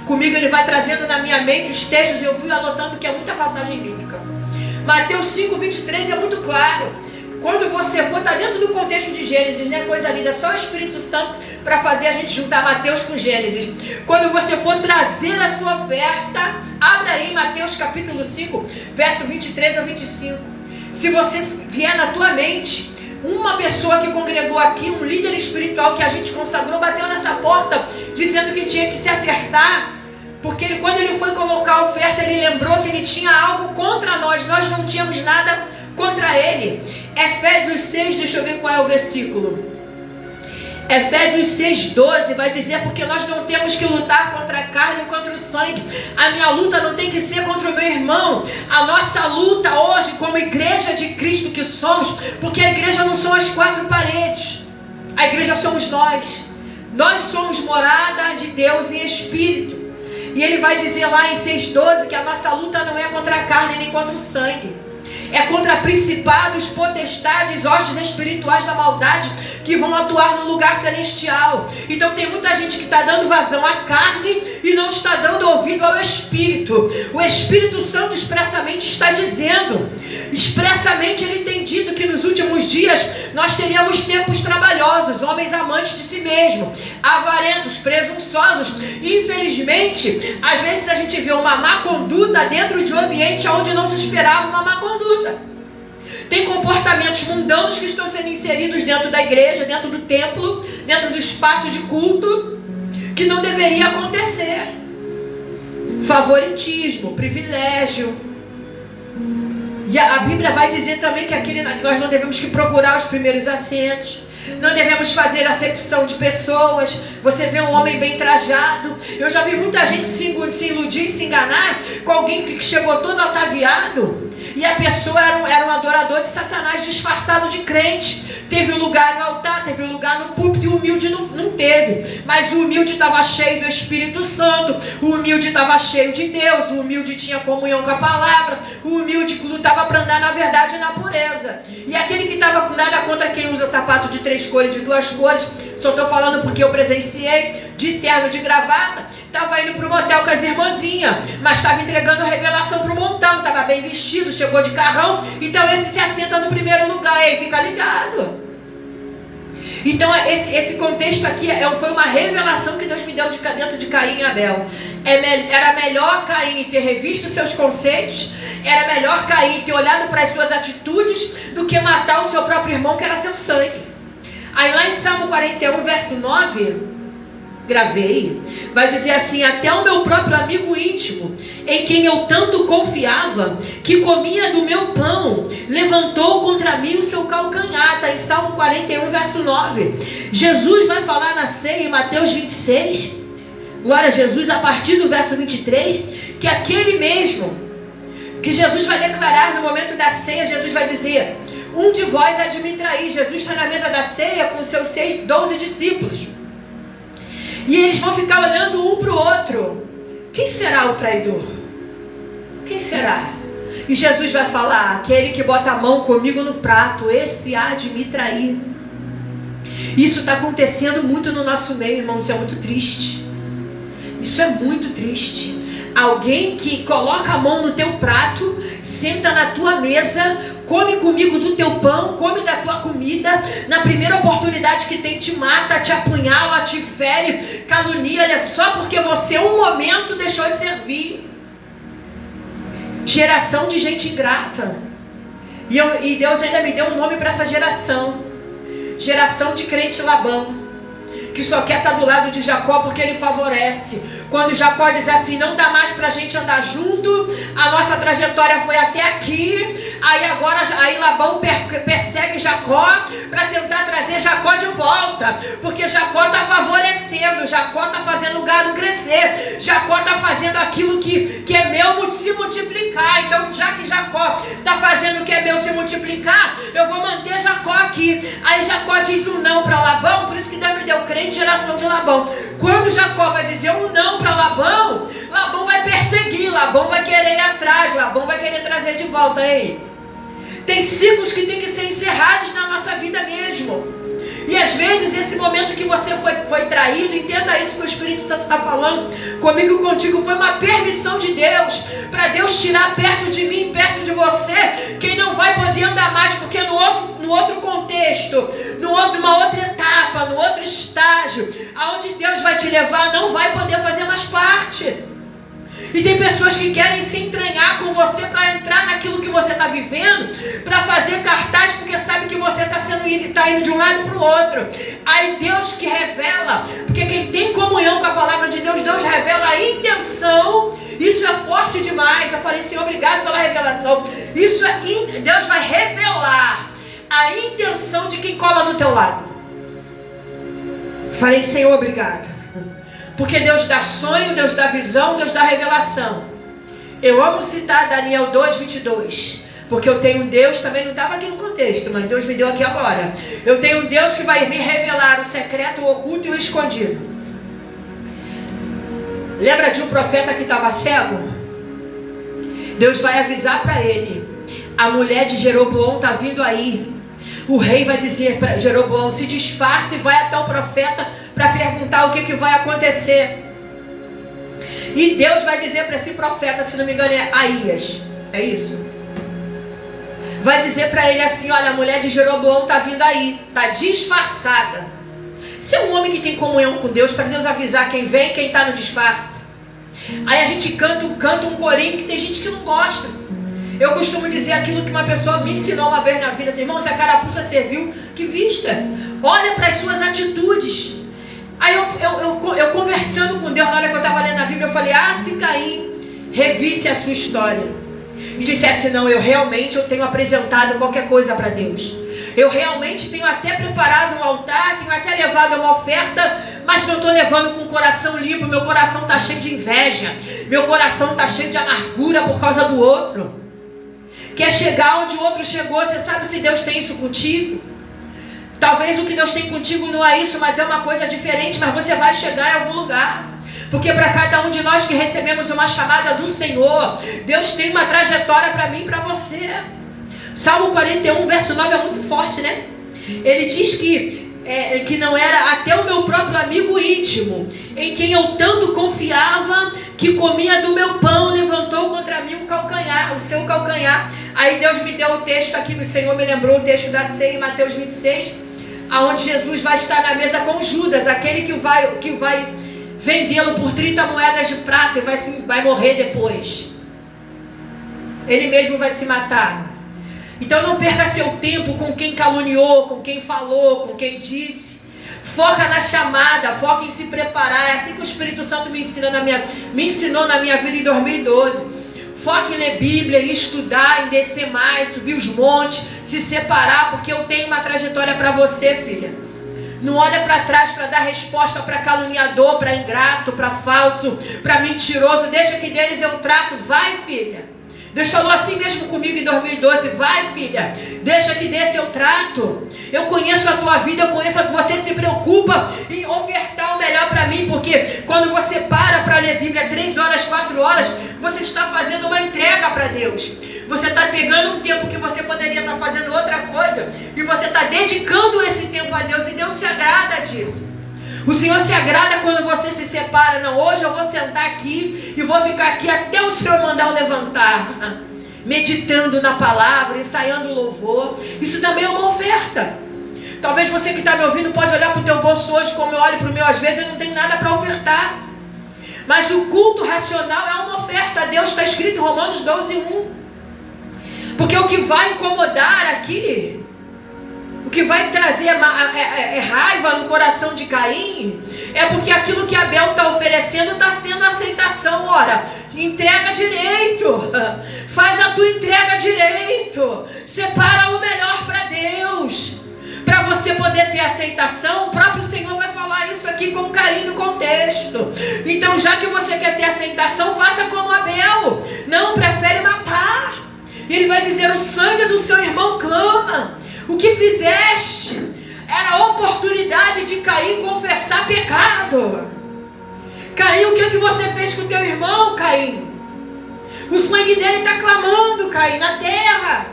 comigo, Ele vai trazendo na minha mente os textos, e eu fui anotando que é muita passagem bíblica. Mateus 5:23 é muito claro. Quando você for, está dentro do contexto de Gênesis, né? Coisa linda, só o Espírito Santo para fazer a gente juntar Mateus com Gênesis. Quando você for trazer a sua oferta, abra aí Mateus capítulo 5, verso 23 ao 25. Se você vier na tua mente, uma pessoa que congregou aqui, um líder espiritual que a gente consagrou, bateu nessa porta dizendo que tinha que se acertar, porque quando ele foi colocar a oferta, ele lembrou que ele tinha algo contra nós não tínhamos nada contra ele. Efésios 6, deixa eu ver qual é o versículo. Efésios 6:12 vai dizer: porque nós não temos que lutar contra a carne e contra o sangue. A minha luta não tem que ser contra o meu irmão. A nossa luta hoje, como igreja de Cristo que somos, porque a igreja não são as quatro paredes, a igreja somos nós. Nós somos morada de Deus em espírito. E ele vai dizer lá em 6:12 que a nossa luta não é contra a carne nem contra o sangue, é contra principados, potestades, hostes espirituais da maldade que vão atuar no lugar celestial. Então tem muita gente que está dando vazão à carne e não está dando ouvido ao Espírito. O Espírito Santo expressamente está dizendo, expressamente ele tem dito que nos últimos dias nós teríamos tempos trabalhosos, homens amantes de si mesmo, avarentos, presunçosos. Infelizmente, às vezes a gente vê uma má conduta dentro de um ambiente onde não se esperava uma má conduta. Tem comportamentos mundanos que estão sendo inseridos dentro da igreja, dentro do templo, dentro do espaço de culto, que não deveria acontecer. Favoritismo, privilégio. E a Bíblia vai dizer também que nós não devemos que procurar os primeiros assentos. Não devemos fazer acepção de pessoas. Você vê um homem bem trajado. Eu já vi muita gente se iludir e se enganar com alguém que chegou todo ataviado, e a pessoa era um adorador de Satanás disfarçado de crente. Teve um lugar no altar, teve um lugar no púlpito, e o humilde não teve. Mas o humilde estava cheio do Espírito Santo, o humilde estava cheio de Deus, o humilde tinha comunhão com a palavra, o humilde lutava para andar na verdade e na pureza. E aquele que estava com nada contra quem usa sapato de 3 cores, de 2 cores, só estou falando porque eu presenciei, de terno, de gravata, estava indo para o motel com as irmãzinhas, mas estava entregando revelação para o montão, estava bem vestido, chegou de carrão. Então esse se assenta no primeiro lugar, aí fica ligado. Então esse contexto aqui foi uma revelação que Deus me deu dentro de Caim e Abel. Era melhor Caim ter revisto seus conceitos, era melhor Caim ter olhado para as suas atitudes do que matar o seu próprio irmão, que era seu sangue. Aí lá em Salmo 41, verso 9, gravei, vai dizer assim: até o meu próprio amigo íntimo, em quem eu tanto confiava, que comia do meu pão, levantou contra mim o seu calcanhar. Está em Salmo 41, verso 9. Jesus vai falar na ceia em Mateus 26, glória a Jesus, a partir do verso 23, que aquele mesmo, que Jesus vai declarar no momento da ceia, Jesus vai dizer: um de vós há de me trair. Jesus está na mesa da ceia com seus 12 discípulos. E eles vão ficar olhando um para o outro. Quem será o traidor? Quem será? E Jesus vai falar: aquele que bota a mão comigo no prato, esse há de me trair. Isso está acontecendo muito no nosso meio, irmão. Isso é muito triste. Isso é muito triste. Alguém que coloca a mão no teu prato, senta na tua mesa, come comigo do teu pão, come da tua comida, na primeira oportunidade que tem te mata, te apunhala, te fere, calunia, só porque você um momento deixou de servir. Geração de gente ingrata. E Deus ainda me deu um nome para essa geração. Geração de crente Labão, que só quer estar do lado de Jacó porque ele favorece. Quando Jacó diz assim: não dá mais para a gente andar junto, a nossa trajetória foi até aqui, aí Labão persegue Jacó para tentar trazer Jacó de volta, porque Jacó está favorecendo, Jacó está fazendo o gado crescer, Jacó está fazendo aquilo que é meu se multiplicar. Então, já que Jacó está fazendo o que é meu se multiplicar, eu vou manter Jacó aqui. Aí Jacó diz um não para Labão. Por isso que Deus me deu crente geração de Labão. Quando Jacó vai dizer um não para Labão, Labão vai perseguir, Labão vai querer ir atrás, Labão vai querer trazer de volta ele. Tem ciclos que tem que ser encerrados na nossa vida mesmo. E às vezes esse momento que você foi traído, entenda isso que o Espírito Santo está falando comigo e contigo, foi uma permissão de Deus, para Deus tirar perto de mim, perto de você, quem não vai poder andar mais, porque no outro contexto, numa outra etapa, no outro estágio, aonde Deus vai te levar, não vai poder fazer mais parte. E tem pessoas que querem se entranhar com você para entrar naquilo que você está vivendo, para fazer cartaz, porque sabe que você está indo de um lado para o outro. Aí Deus que revela, porque quem tem comunhão com a palavra de Deus, Deus revela a intenção. Isso é forte demais. Eu falei: Senhor, obrigado pela revelação. Deus vai revelar a intenção de quem cola do teu lado. Falei: Senhor, obrigado. Porque Deus dá sonho, Deus dá visão, Deus dá revelação. Eu amo citar Daniel 2:22. Porque eu tenho um Deus, também não estava aqui no contexto, mas Deus me deu aqui agora. Eu tenho um Deus que vai me revelar o secreto, o oculto e o escondido. Lembra de um profeta que estava cego? Deus vai avisar para ele: a mulher de Jeroboão está vindo aí. O rei vai dizer para Jeroboão: se disfarce, vai até o profeta para perguntar o que vai acontecer. E Deus vai dizer para esse profeta, se não me engano é Aías, é isso? Vai dizer para ele assim: olha, a mulher de Jeroboão está vindo aí, está disfarçada. Você é um homem que tem comunhão com Deus, para Deus avisar quem vem e quem está no disfarce. Aí a gente canta um corinho que tem gente que não gosta. Eu costumo dizer aquilo que uma pessoa me ensinou uma vez na vida, assim: irmão, se a carapuça serviu, que vista. Olha para as suas atitudes. Aí eu conversando com Deus, na hora que eu estava lendo a Bíblia, eu falei: se Caim revisse a sua história e dissesse: não, eu tenho apresentado qualquer coisa para Deus. Eu realmente tenho até preparado um altar, tenho até levado uma oferta, mas não estou levando com o coração limpo. Meu coração está cheio de inveja, meu coração está cheio de amargura por causa do outro. Quer chegar onde o outro chegou? Você sabe se Deus tem isso contigo? Talvez o que Deus tem contigo não é isso, mas é uma coisa diferente. Mas você vai chegar em algum lugar. Porque para cada um de nós que recebemos uma chamada do Senhor, Deus tem uma trajetória para mim e para você. Salmo 41, verso 9 é muito forte, né? Ele diz que não era até o meu próprio amigo íntimo, em quem eu tanto confiava, que comia do meu pão, levantou contra mim o seu calcanhar. Aí Deus me deu o texto aqui, o Senhor me lembrou o texto da ceia em Mateus 26, aonde Jesus vai estar na mesa com Judas, aquele que vai vendê-lo por 30 moedas de prata e vai morrer depois. Ele mesmo vai se matar. Então não perca seu tempo com quem caluniou, com quem falou, com quem disse. Foca na chamada, foca em se preparar. É assim que o Espírito Santo me ensinou na minha vida em 2012. Foca em ler Bíblia, em estudar, em descer mais, subir os montes, se separar, porque eu tenho uma trajetória para você, filha. Não olha para trás para dar resposta para caluniador, para ingrato, para falso, para mentiroso. Deixa que deles eu trato. Vai, filha. Deus falou assim mesmo comigo em 2012. Vai, filha. Deixa que desse eu trato. Eu conheço a tua vida, eu conheço a que você se preocupa em ofertar melhor para mim, porque quando você para ler Bíblia 3 horas, 4 horas, você está fazendo uma entrega para Deus. Você está pegando um tempo que você poderia estar fazendo outra coisa e você está dedicando esse tempo a Deus, e Deus se agrada disso. O Senhor se agrada quando você se separa. Não, hoje eu vou sentar aqui e vou ficar aqui até o Senhor mandar eu levantar, meditando na palavra, ensaiando o louvor. Isso também é uma oferta. Talvez você que está me ouvindo pode olhar para o teu bolso hoje, como eu olho para o meu, às vezes eu não tenho nada para ofertar. Mas o culto racional é uma oferta. Deus está escrito em Romanos 12:1. Porque o que vai incomodar aqui, o que vai trazer raiva no coração de Caim, é porque aquilo que Abel está oferecendo está tendo aceitação. Ora, entrega direito, faz a tua entrega direito, separa o melhor para Deus. Para você poder ter aceitação, o próprio Senhor vai falar isso aqui com Caim no contexto. Então, já que você quer ter aceitação, faça como Abel. Não, prefere matar. E ele vai dizer: o sangue do seu irmão clama. O que fizeste era a oportunidade de Caim confessar pecado. Caim, o que você fez com o teu irmão, Caim? O sangue dele está clamando, Caim, na terra.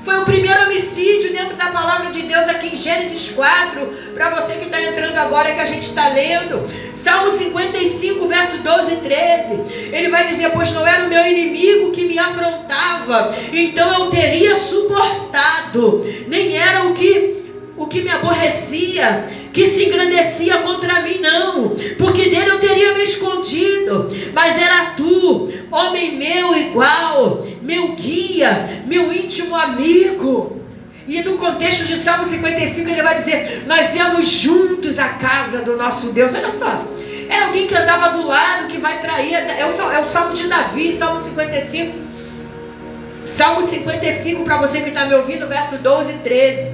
Foi o primeiro homicídio dentro da palavra de Deus aqui em Gênesis 4. Para você que está entrando agora, que a gente está lendo. Salmo 55, verso 12 e 13. Ele vai dizer: pois não era o meu inimigo que me afrontava, então eu teria suportado. Nem era o que me aborrecia, que se engrandecia contra mim, não, porque dele eu teria me escondido. Mas era tu, homem meu igual, meu guia, meu íntimo amigo. E no contexto de Salmo 55 ele vai dizer: nós íamos juntos à casa do nosso Deus. Olha só, era alguém que andava do lado, que vai trair. É o Salmo de Davi, Salmo 55. Salmo 55, para você que está me ouvindo, verso 12 e 13.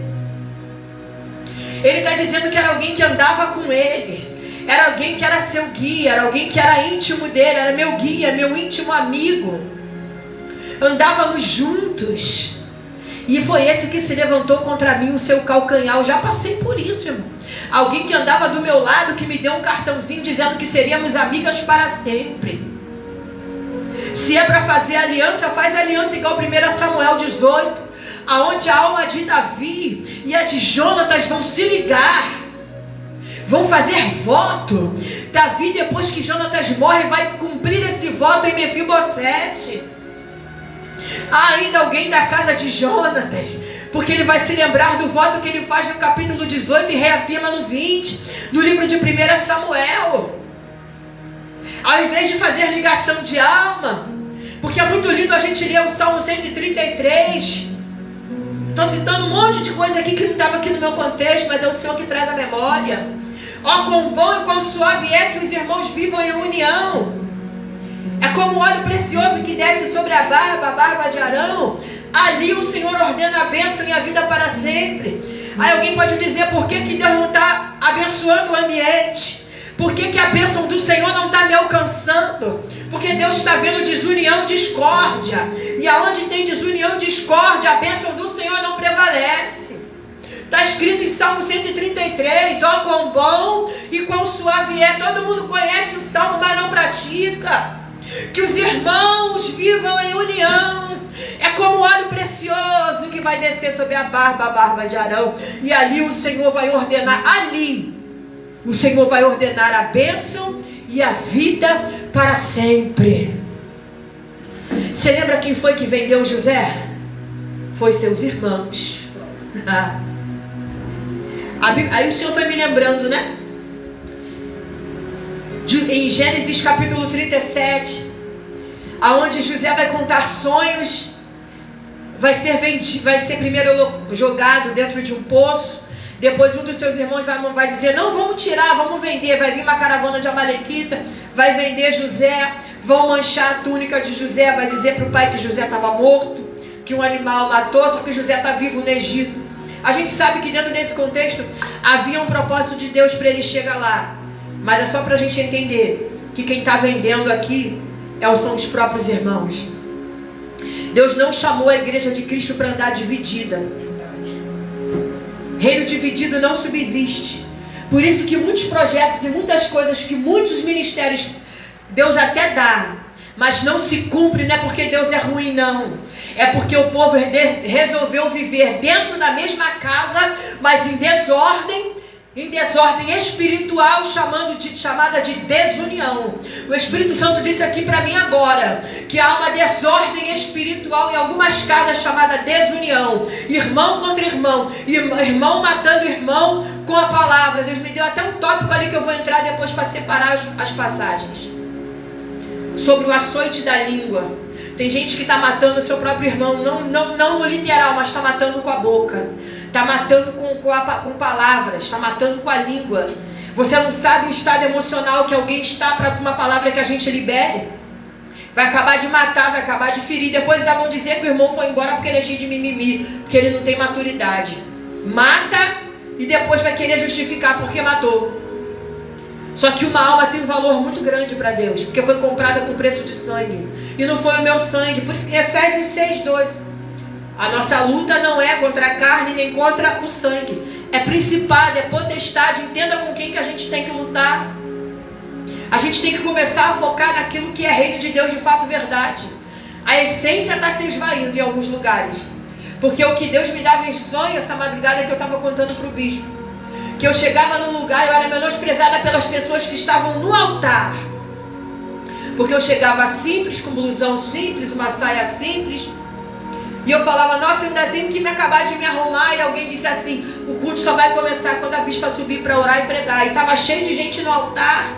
Ele está dizendo que era alguém que andava com ele, era alguém que era seu guia, era alguém que era íntimo dele, era meu guia, meu íntimo amigo. Andávamos juntos. E foi esse que se levantou contra mim, o seu calcanhar. Eu já passei por isso, irmão. Alguém que andava do meu lado, que me deu um cartãozinho dizendo que seríamos amigas para sempre. Se é para fazer aliança, faz aliança igual 1 Samuel 18. Aonde a alma de Davi e a de Jonatas vão se ligar, vão fazer voto. Davi, depois que Jonatas morre, vai cumprir esse voto em Mefibosete. Há ainda alguém da casa de Jonatas, porque ele vai se lembrar do voto que ele faz no capítulo 18 e reafirma no 20, no livro de 1 Samuel. Ao invés de fazer ligação de alma, porque é muito lindo a gente ler o Salmo 133. Estou citando um monte de coisa aqui que não estava aqui no meu contexto, mas é o Senhor que traz a memória. Ó, quão bom e quão suave é que os irmãos vivam em união. É como o óleo precioso que desce sobre a barba de Arão. Ali o Senhor ordena a bênção e a vida para sempre. Aí alguém pode dizer: por que Deus não está abençoando o ambiente? Por que a bênção do Senhor não está me alcançando? Porque Deus está vendo desunião, discórdia. E aonde tem desunião, discórdia, a bênção do Senhor não prevalece. Está escrito em Salmo 133, ó, quão bom e quão suave é. Todo mundo conhece o Salmo, mas não pratica. Que os irmãos vivam em união. É como o óleo precioso que vai descer sobre a barba de Arão. E ali o Senhor vai ordenar, o Senhor vai ordenar a bênção e a vida para sempre. Você lembra quem foi que vendeu José? Foi seus irmãos. Aí o Senhor foi me lembrando, né? Em Gênesis capítulo 37, aonde José vai contar sonhos, vai ser primeiro jogado dentro de um poço. Depois um dos seus irmãos vai dizer: não, vamos tirar, vamos vender. Vai vir uma caravana de amalequita, vai vender José, vão manchar a túnica de José, vai dizer para o pai que José estava morto, que um animal matou, só que José está vivo no Egito. A gente sabe que dentro desse contexto havia um propósito de Deus para ele chegar lá. Mas é só para a gente entender que quem está vendendo aqui são os próprios irmãos. Deus não chamou a igreja de Cristo para andar dividida. Reino dividido não subsiste. Por isso que muitos projetos e muitas coisas que muitos ministérios Deus até dá, mas não se cumpre, não é porque Deus é ruim, não. É porque o povo resolveu viver dentro da mesma casa, mas em desordem espiritual, chamada de desunião. O Espírito Santo disse aqui para mim agora, que há uma desordem espiritual em algumas casas chamada desunião. Irmão contra irmão, irmão matando irmão com a palavra. Deus me deu até um tópico ali que eu vou entrar depois para separar as passagens. Sobre o açoite da língua. Tem gente que está matando o seu próprio irmão, não no literal, mas está matando com a boca. Está matando com palavras, está matando com a língua. Você não sabe o estado emocional que alguém está para uma palavra que a gente libere. Vai acabar de matar, vai acabar de ferir. Depois ainda vão dizer que o irmão foi embora porque ele é cheio de mimimi, porque ele não tem maturidade. Mata e depois vai querer justificar porque matou. Só que uma alma tem um valor muito grande para Deus, porque foi comprada com preço de sangue. E não foi o meu sangue. Por isso que Efésios 6:12. A nossa luta não é contra a carne nem contra o sangue. É principado, é potestade. Entenda com quem que a gente tem que lutar. A gente tem que começar a focar naquilo que é reino de Deus de fato verdade. A essência está se esvaindo em alguns lugares. Porque o que Deus me dava em sonho essa madrugada que eu estava contando para o bispo. Que eu chegava num lugar e eu era menosprezada pelas pessoas que estavam no altar. Porque eu chegava simples, com blusão simples, uma saia simples. E eu falava, nossa, eu ainda tenho que me acabar de me arrumar. E alguém disse assim, o culto só vai começar quando a bispa subir para orar e pregar. E estava cheio de gente no altar,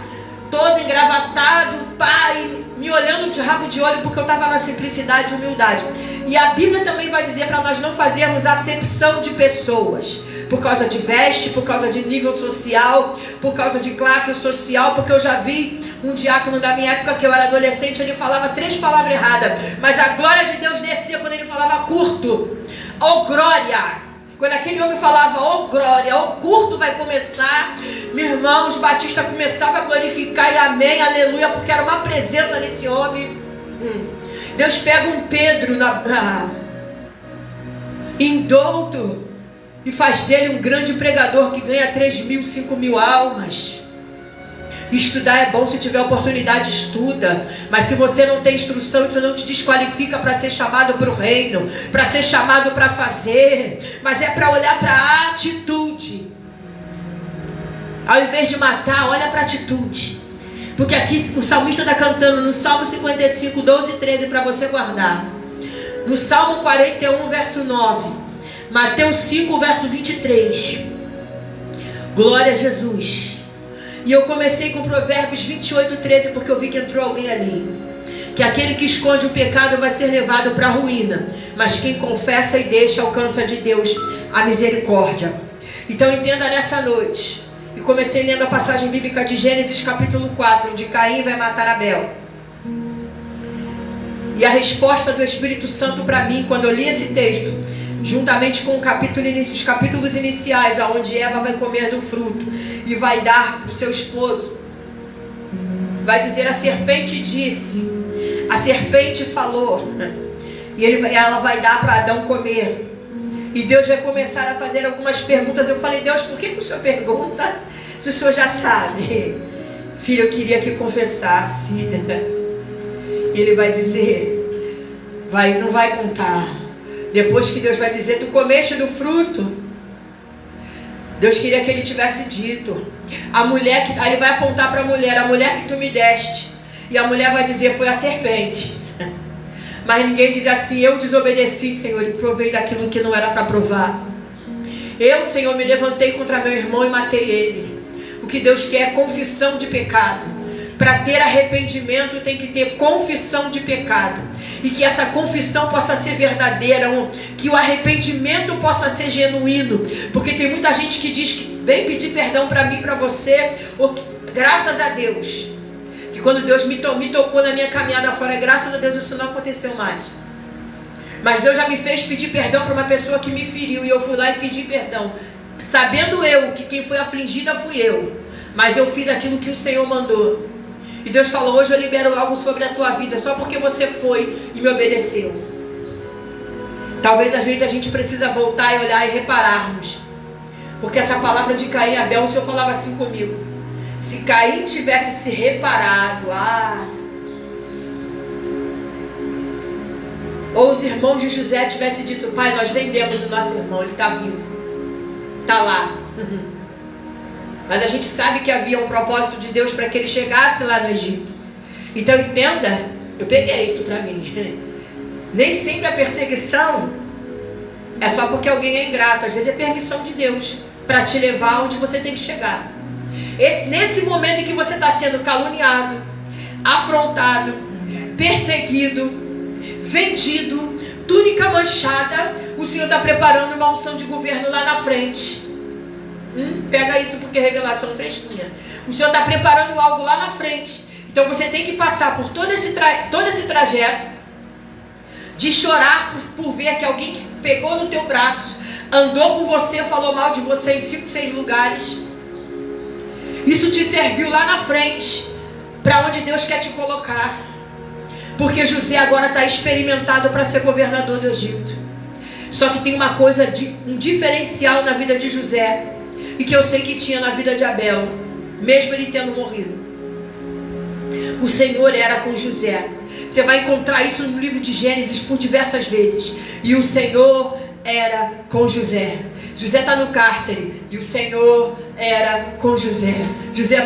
todo engravatado, pai, me olhando de rabo de olho, porque eu estava na simplicidade e humildade. E a Bíblia também vai dizer para nós não fazermos acepção de pessoas. Por causa de veste, por causa de nível social, por causa de classe social, porque eu já vi um diácono da minha época, que eu era adolescente, ele falava 3 palavras erradas, mas a glória de Deus descia quando ele falava curto. Oh glória! Quando aquele homem falava, oh glória, oh curto vai começar, meu irmão, os batistas começavam a glorificar e amém, aleluia, porque era uma presença nesse homem. Deus pega um Pedro indouto e faz dele um grande pregador que ganha 3.000, 5.000 almas. Estudar é bom, se tiver oportunidade, estuda. Mas se você não tem instrução, isso não te desqualifica para ser chamado para o reino, para ser chamado para fazer. Mas é para olhar para a atitude. Ao invés de matar, olha para a atitude. Porque aqui o salmista está cantando no Salmo 55, 12 e 13 para você guardar. No Salmo 41, verso 9. Mateus 5, verso 23. Glória a Jesus. E eu comecei com Provérbios 28, 13, porque eu vi que entrou alguém ali. Que aquele que esconde o pecado vai ser levado para a ruína, mas quem confessa e deixa alcança de Deus a misericórdia. Então entenda nessa noite. E comecei lendo a passagem bíblica de Gênesis capítulo 4, onde Caim vai matar Abel. E a resposta do Espírito Santo para mim, quando eu li esse texto, juntamente com os capítulos iniciais, onde Eva vai comer do fruto e vai dar para o seu esposo, vai dizer, a serpente disse, a serpente falou, e ela vai dar para Adão comer. E Deus vai começar a fazer algumas perguntas. Eu falei, Deus, por que o Senhor pergunta se o Senhor já sabe? Filho, eu queria que confessasse. E Ele vai dizer, não vai contar. Depois que Deus vai dizer, tu comeste do fruto. Deus queria que ele tivesse dito. Aí ele vai apontar para a mulher que tu me deste. E a mulher vai dizer, foi a serpente. Mas ninguém diz assim, eu desobedeci, Senhor, e provei daquilo que não era para provar. Eu, Senhor, me levantei contra meu irmão e matei ele. O que Deus quer é confissão de pecado. Para ter arrependimento tem que ter confissão de pecado. E que essa confissão possa ser verdadeira. Que o arrependimento possa ser genuíno. Porque tem muita gente que diz que vem pedir perdão para mim, para você. Graças a Deus. Que quando Deus me tocou na minha caminhada fora, graças a Deus isso não aconteceu mais. Mas Deus já me fez pedir perdão para uma pessoa que me feriu. E eu fui lá e pedi perdão. Sabendo eu que quem foi afligida fui eu. Mas eu fiz aquilo que o Senhor mandou. E Deus falou, hoje eu libero algo sobre a tua vida, só porque você foi e me obedeceu. Talvez às vezes a gente precisa voltar e olhar e repararmos. Porque essa palavra de Caim e Abel, o Senhor falava assim comigo: se Caim tivesse se reparado, ou os irmãos de José tivessem dito: pai, nós vendemos o nosso irmão, ele está vivo, está lá. Mas a gente sabe que havia um propósito de Deus para que ele chegasse lá no Egito. Então entenda, eu peguei isso para mim. Nem sempre a perseguição é só porque alguém é ingrato. Às vezes é permissão de Deus para te levar onde você tem que chegar. Nesse momento em que você está sendo caluniado, afrontado, perseguido, vendido, túnica manchada, o Senhor está preparando uma unção de governo lá na frente. Pega isso porque é revelação fresquinha. O Senhor está preparando algo lá na frente. Então você tem que passar por todo esse trajeto de chorar por ver que alguém que pegou no teu braço, andou com você, falou mal de você em 5, 6 lugares. Isso te serviu lá na frente para onde Deus quer te colocar. Porque José agora está experimentado para ser governador do Egito. Só que tem uma coisa, um diferencial na vida de José, e que eu sei que tinha na vida de Abel, mesmo ele tendo morrido. O Senhor era com José. Você vai encontrar isso no livro de Gênesis por diversas vezes. E o Senhor era com José. José está no cárcere e o Senhor era com José. José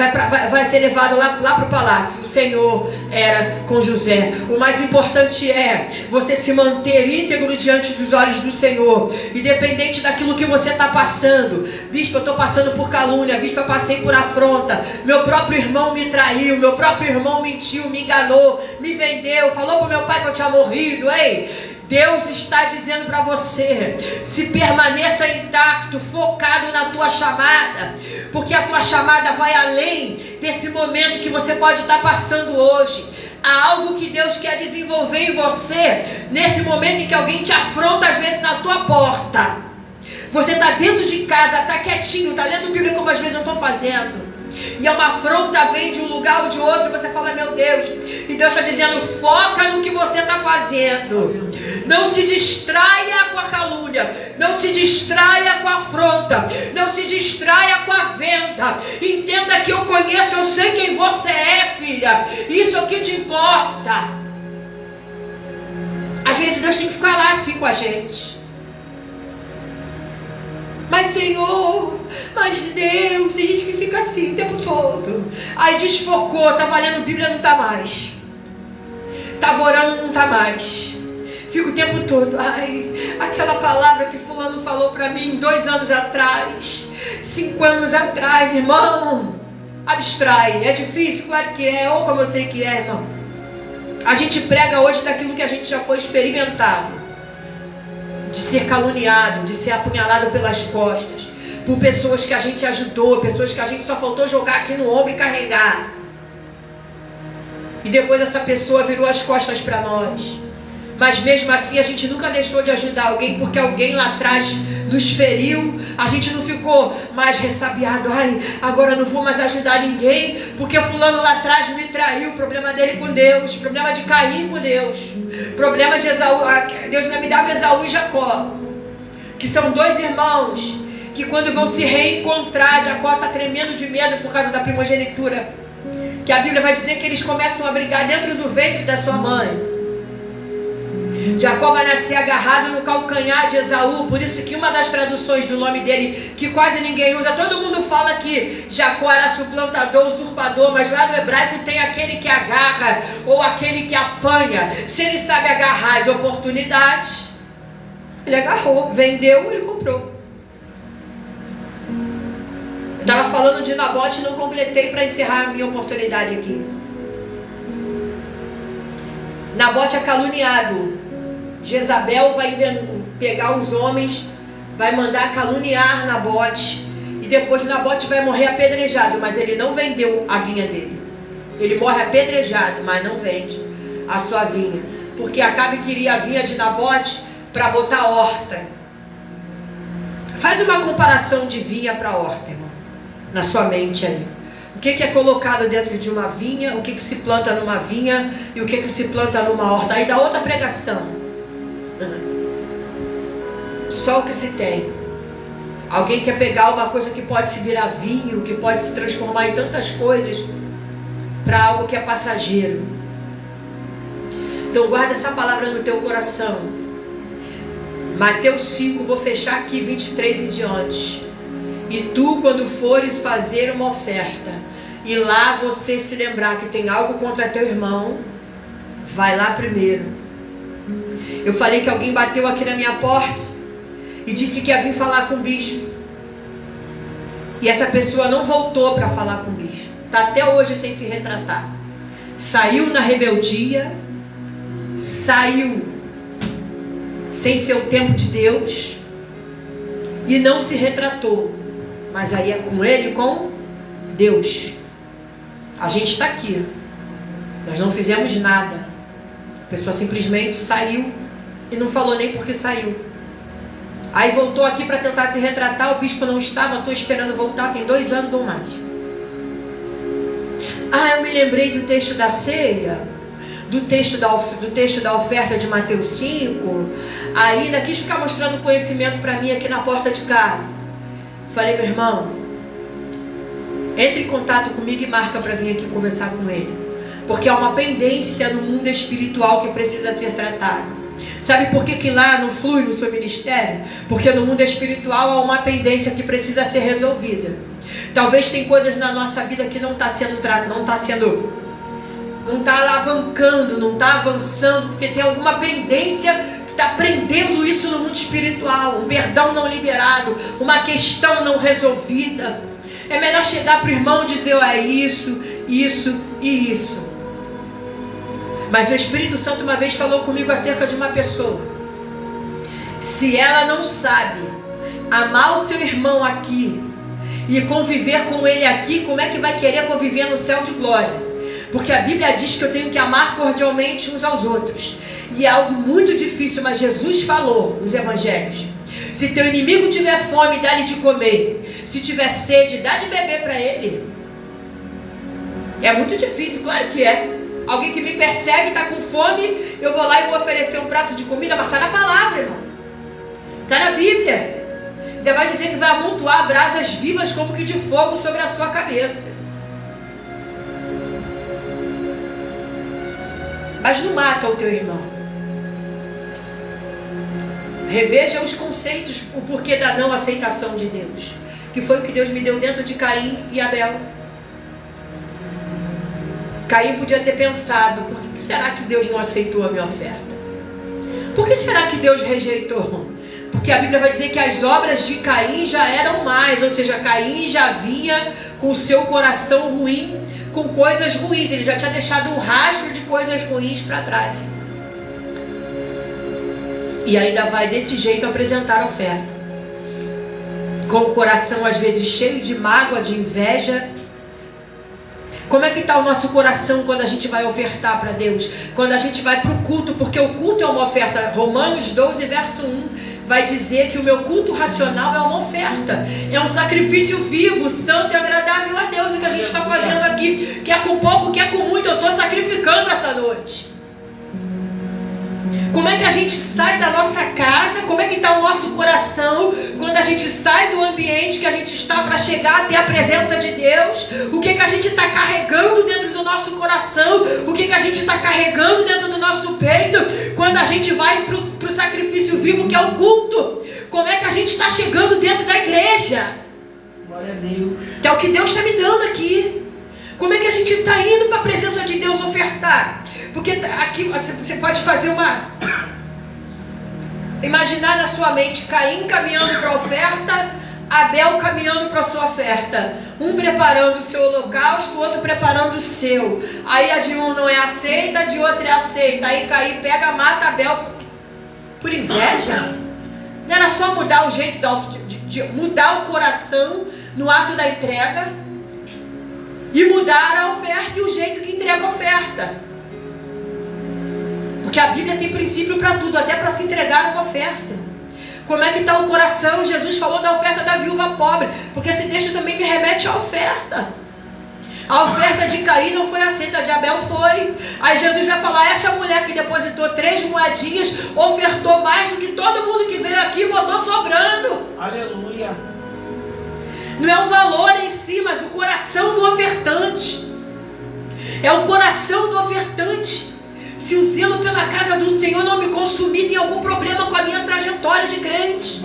vai ser levado lá para o palácio. O Senhor era com José. O mais importante é você se manter íntegro diante dos olhos do Senhor, independente daquilo que você está passando. Bispo, eu estou passando por calúnia. Bispo, eu passei por afronta. Meu próprio irmão me traiu. Meu próprio irmão mentiu, me enganou, me vendeu, falou para o meu pai que eu tinha morrido. Ei, Deus está dizendo para você: se permaneça intacto, focado na tua chamada, porque a tua chamada vai além desse momento que você pode estar passando hoje. Há algo que Deus quer desenvolver em você nesse momento em que alguém te afronta, às vezes na tua porta. Você está dentro de casa, está quietinho, está lendo Bíblia como às vezes eu estou fazendo, e uma afronta vem de um lugar ou de outro, e você fala: meu Deus. E Deus está dizendo: foca no que você está fazendo. Não se distraia com a calúnia, não se distraia com a afronta, não se distraia com a venda. Entenda que eu conheço, eu sei quem você é, filha. Isso é o que te importa. Às vezes Deus tem que ficar lá assim com a gente. Mas Senhor, mas Deus, tem gente que fica assim o tempo todo. Aí desfocou, estava lendo Bíblia, não está mais. Estava orando, não está mais. Fica o tempo todo: ai, aquela palavra que fulano falou para mim 2 anos atrás, 5 anos atrás. Irmão, abstrai. É difícil? Claro que é. Ou como eu sei que é, irmão. A gente prega hoje daquilo que a gente já foi experimentado. De ser caluniado, de ser apunhalado pelas costas, por pessoas que a gente ajudou, pessoas que a gente só faltou jogar aqui no ombro e carregar. E depois essa pessoa virou as costas para nós. Mas mesmo assim a gente nunca deixou de ajudar alguém, porque alguém lá atrás nos feriu. A gente não ficou mais ressabiado: ai, agora não vou mais ajudar ninguém, porque fulano lá atrás me traiu. Problema dele com Deus, problema de Caim com Deus, problema de Esaú. Deus não me dava Esaú e Jacó, que são 2 irmãos que quando vão se reencontrar, Jacó está tremendo de medo por causa da primogenitura, que a Bíblia vai dizer que eles começam a brigar dentro do ventre da sua mãe. Jacó vai nascer agarrado no calcanhar de Esaú. Por isso que uma das traduções do nome dele, que quase ninguém usa, todo mundo fala que Jacó era suplantador, usurpador, mas lá no hebraico tem aquele que agarra ou aquele que apanha. Se ele sabe agarrar as oportunidades, ele agarrou, vendeu, ele comprou. Eu estava falando de Nabote e não completei para encerrar a minha oportunidade aqui. Nabote é caluniado. Jezabel vai pegar os homens, vai mandar caluniar Nabote, e depois Nabote vai morrer apedrejado. Mas ele não vendeu a vinha dele. Ele morre apedrejado, mas não vende a sua vinha, porque Acabe queria a vinha de Nabote para botar horta. Faz uma comparação de vinha para horta, irmão, na sua mente aí. O que é colocado dentro de uma vinha, o que se planta numa vinha e o que se planta numa horta. Aí dá outra pregação. Só o que se tem. Alguém quer pegar uma coisa que pode se virar vinho, que pode se transformar em tantas coisas, para algo que é passageiro. Então guarda essa palavra no teu coração. Mateus 5, vou fechar aqui 23 em diante. E tu, quando fores fazer uma oferta, e lá você se lembrar que tem algo contra teu irmão, vai lá primeiro. Eu falei que alguém bateu aqui na minha porta e disse que ia vir falar com o bispo. E essa pessoa não voltou para falar com o bispo. Está até hoje sem se retratar. Saiu na rebeldia, saiu sem ser o tempo de Deus e não se retratou. Mas aí é com ele e com Deus. A gente está aqui. Nós não fizemos nada. A pessoa simplesmente saiu e não falou nem porque saiu. Aí voltou aqui para tentar se retratar. O bispo não estava, estou esperando voltar, tem 2 anos ou mais. Eu me lembrei do texto da ceia, do texto da oferta de Mateus 5. Aí ainda quis ficar mostrando conhecimento para mim aqui na porta de casa. Falei, meu irmão, entre em contato comigo e marca para vir aqui conversar com ele. Porque há uma pendência no mundo espiritual que precisa ser tratada. Sabe por que lá não flui no seu ministério? Porque no mundo espiritual há uma pendência que precisa ser resolvida. Talvez tem coisas na nossa vida que não está alavancando, não está avançando, porque tem alguma pendência que está prendendo isso no mundo espiritual. Um perdão não liberado, uma questão não resolvida. É melhor chegar para o irmão e dizer, isso, isso e isso. Mas o Espírito Santo uma vez falou comigo acerca de uma pessoa. Se ela não sabe amar o seu irmão aqui e conviver com ele aqui, como é que vai querer conviver no céu de glória? Porque a Bíblia diz que eu tenho que amar cordialmente uns aos outros. E é algo muito difícil, mas Jesus falou nos evangelhos. Se teu inimigo tiver fome, dá-lhe de comer. Se tiver sede, dá de beber para ele. É muito difícil, claro que é. Alguém que me persegue, está com fome, eu vou lá e vou oferecer um prato de comida, mas está na palavra, irmão. Está na Bíblia. Ainda vai dizer que vai amontoar brasas vivas como que de fogo sobre a sua cabeça. Mas não mata o teu irmão. Reveja os conceitos, o porquê da não aceitação de Deus. Que foi o que Deus me deu dentro de Caim e Abel. Caim podia ter pensado, por que será que Deus não aceitou a minha oferta? Por que será que Deus rejeitou? Porque a Bíblia vai dizer que as obras de Caim já eram mais, ou seja, Caim já vinha com o seu coração ruim, com coisas ruins, ele já tinha deixado um rastro de coisas ruins para trás. E ainda vai desse jeito apresentar a oferta. Com o coração às vezes cheio de mágoa, de inveja. Como é que está o nosso coração quando a gente vai ofertar para Deus? Quando a gente vai para o culto, porque o culto é uma oferta. Romanos 12, verso 1, vai dizer que o meu culto racional é uma oferta. É um sacrifício vivo, santo e agradável a Deus. O que a gente está fazendo aqui, quer com pouco, quer com muito, eu estou sacrificando essa noite. Como é que a gente sai da nossa casa? Como é que está o nosso coração quando a gente sai do ambiente que a gente está para chegar até a presença de Deus? O que a gente está carregando dentro do nosso coração? O que a gente está carregando dentro do nosso peito quando a gente vai para o sacrifício vivo que é o culto? Como é que a gente está chegando dentro da igreja? Glória a Deus. Que é o que Deus está me dando aqui. Como é que a gente está indo para a presença de Deus ofertar? Porque aqui você pode fazer imaginar na sua mente Caim caminhando para a oferta, Abel caminhando para a sua oferta. Um preparando o seu holocausto, o outro preparando o seu. Aí a de um não é aceita, a de outro é aceita. Aí Caim pega, mata Abel por inveja. Não era só mudar o jeito de mudar o coração no ato da entrega e mudar a oferta e o jeito que entrega a oferta. Porque a Bíblia tem princípio para tudo, até para se entregar uma oferta. Como é que está o coração? Jesus falou da oferta da viúva pobre, porque esse texto também me remete à oferta. A oferta de Caim não foi aceita, a de Abel foi. Aí Jesus vai falar, essa mulher que depositou 3 moedinhas, ofertou mais do que todo mundo que veio aqui, botou sobrando. Aleluia. Não é o valor em si, mas o coração do ofertante. É o coração do ofertante. Se o zelo pela casa do Senhor não me consumir, tem algum problema com a minha trajetória de crente.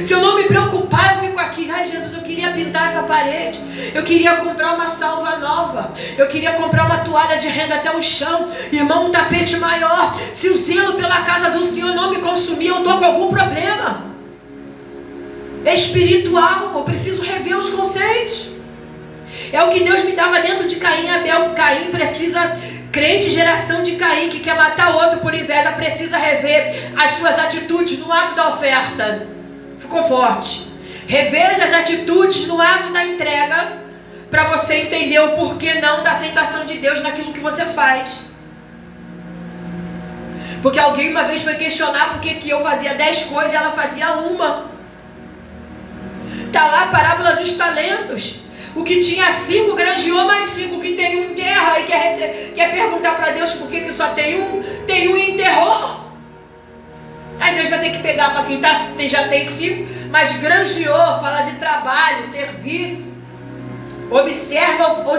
Se eu não me preocupar, eu fico aqui. Ai, Jesus, eu queria pintar essa parede. Eu queria comprar uma salva nova. Eu queria comprar uma toalha de renda até o chão. Irmão, um tapete maior. Se o zelo pela casa do Senhor não me consumir, eu estou com algum problema. É espiritual. Eu preciso rever os conceitos. É o que Deus me dava dentro de Caim e Abel. Caim precisa... Crente, geração de Caim, que quer matar outro por inveja, precisa rever as suas atitudes no ato da oferta. Ficou forte. Reveja as atitudes no ato da entrega, para você entender o porquê não da aceitação de Deus naquilo que você faz. Porque alguém uma vez foi questionar por que eu fazia 10 coisas e ela fazia uma. Está lá a parábola dos talentos. O que tinha 5 granjeou mais 5. O que tem um enterra e quer perguntar para Deus por que só tem um e enterrou. Aí Deus vai ter que pegar para quem já tem 5, mas granjeou, fala de trabalho, serviço.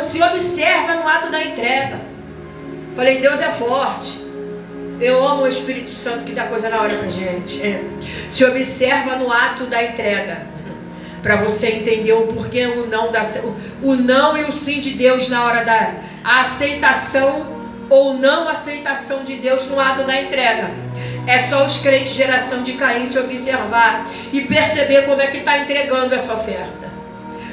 Se observa no ato da entrega. Falei, Deus é forte. Eu amo o Espírito Santo que dá coisa na hora pra gente. Se observa no ato da entrega. Para você entender o porquê o não e o sim de Deus na hora da aceitação ou não aceitação de Deus no ato da entrega. É só os crentes geração de Caim se observar e perceber como é que está entregando essa oferta.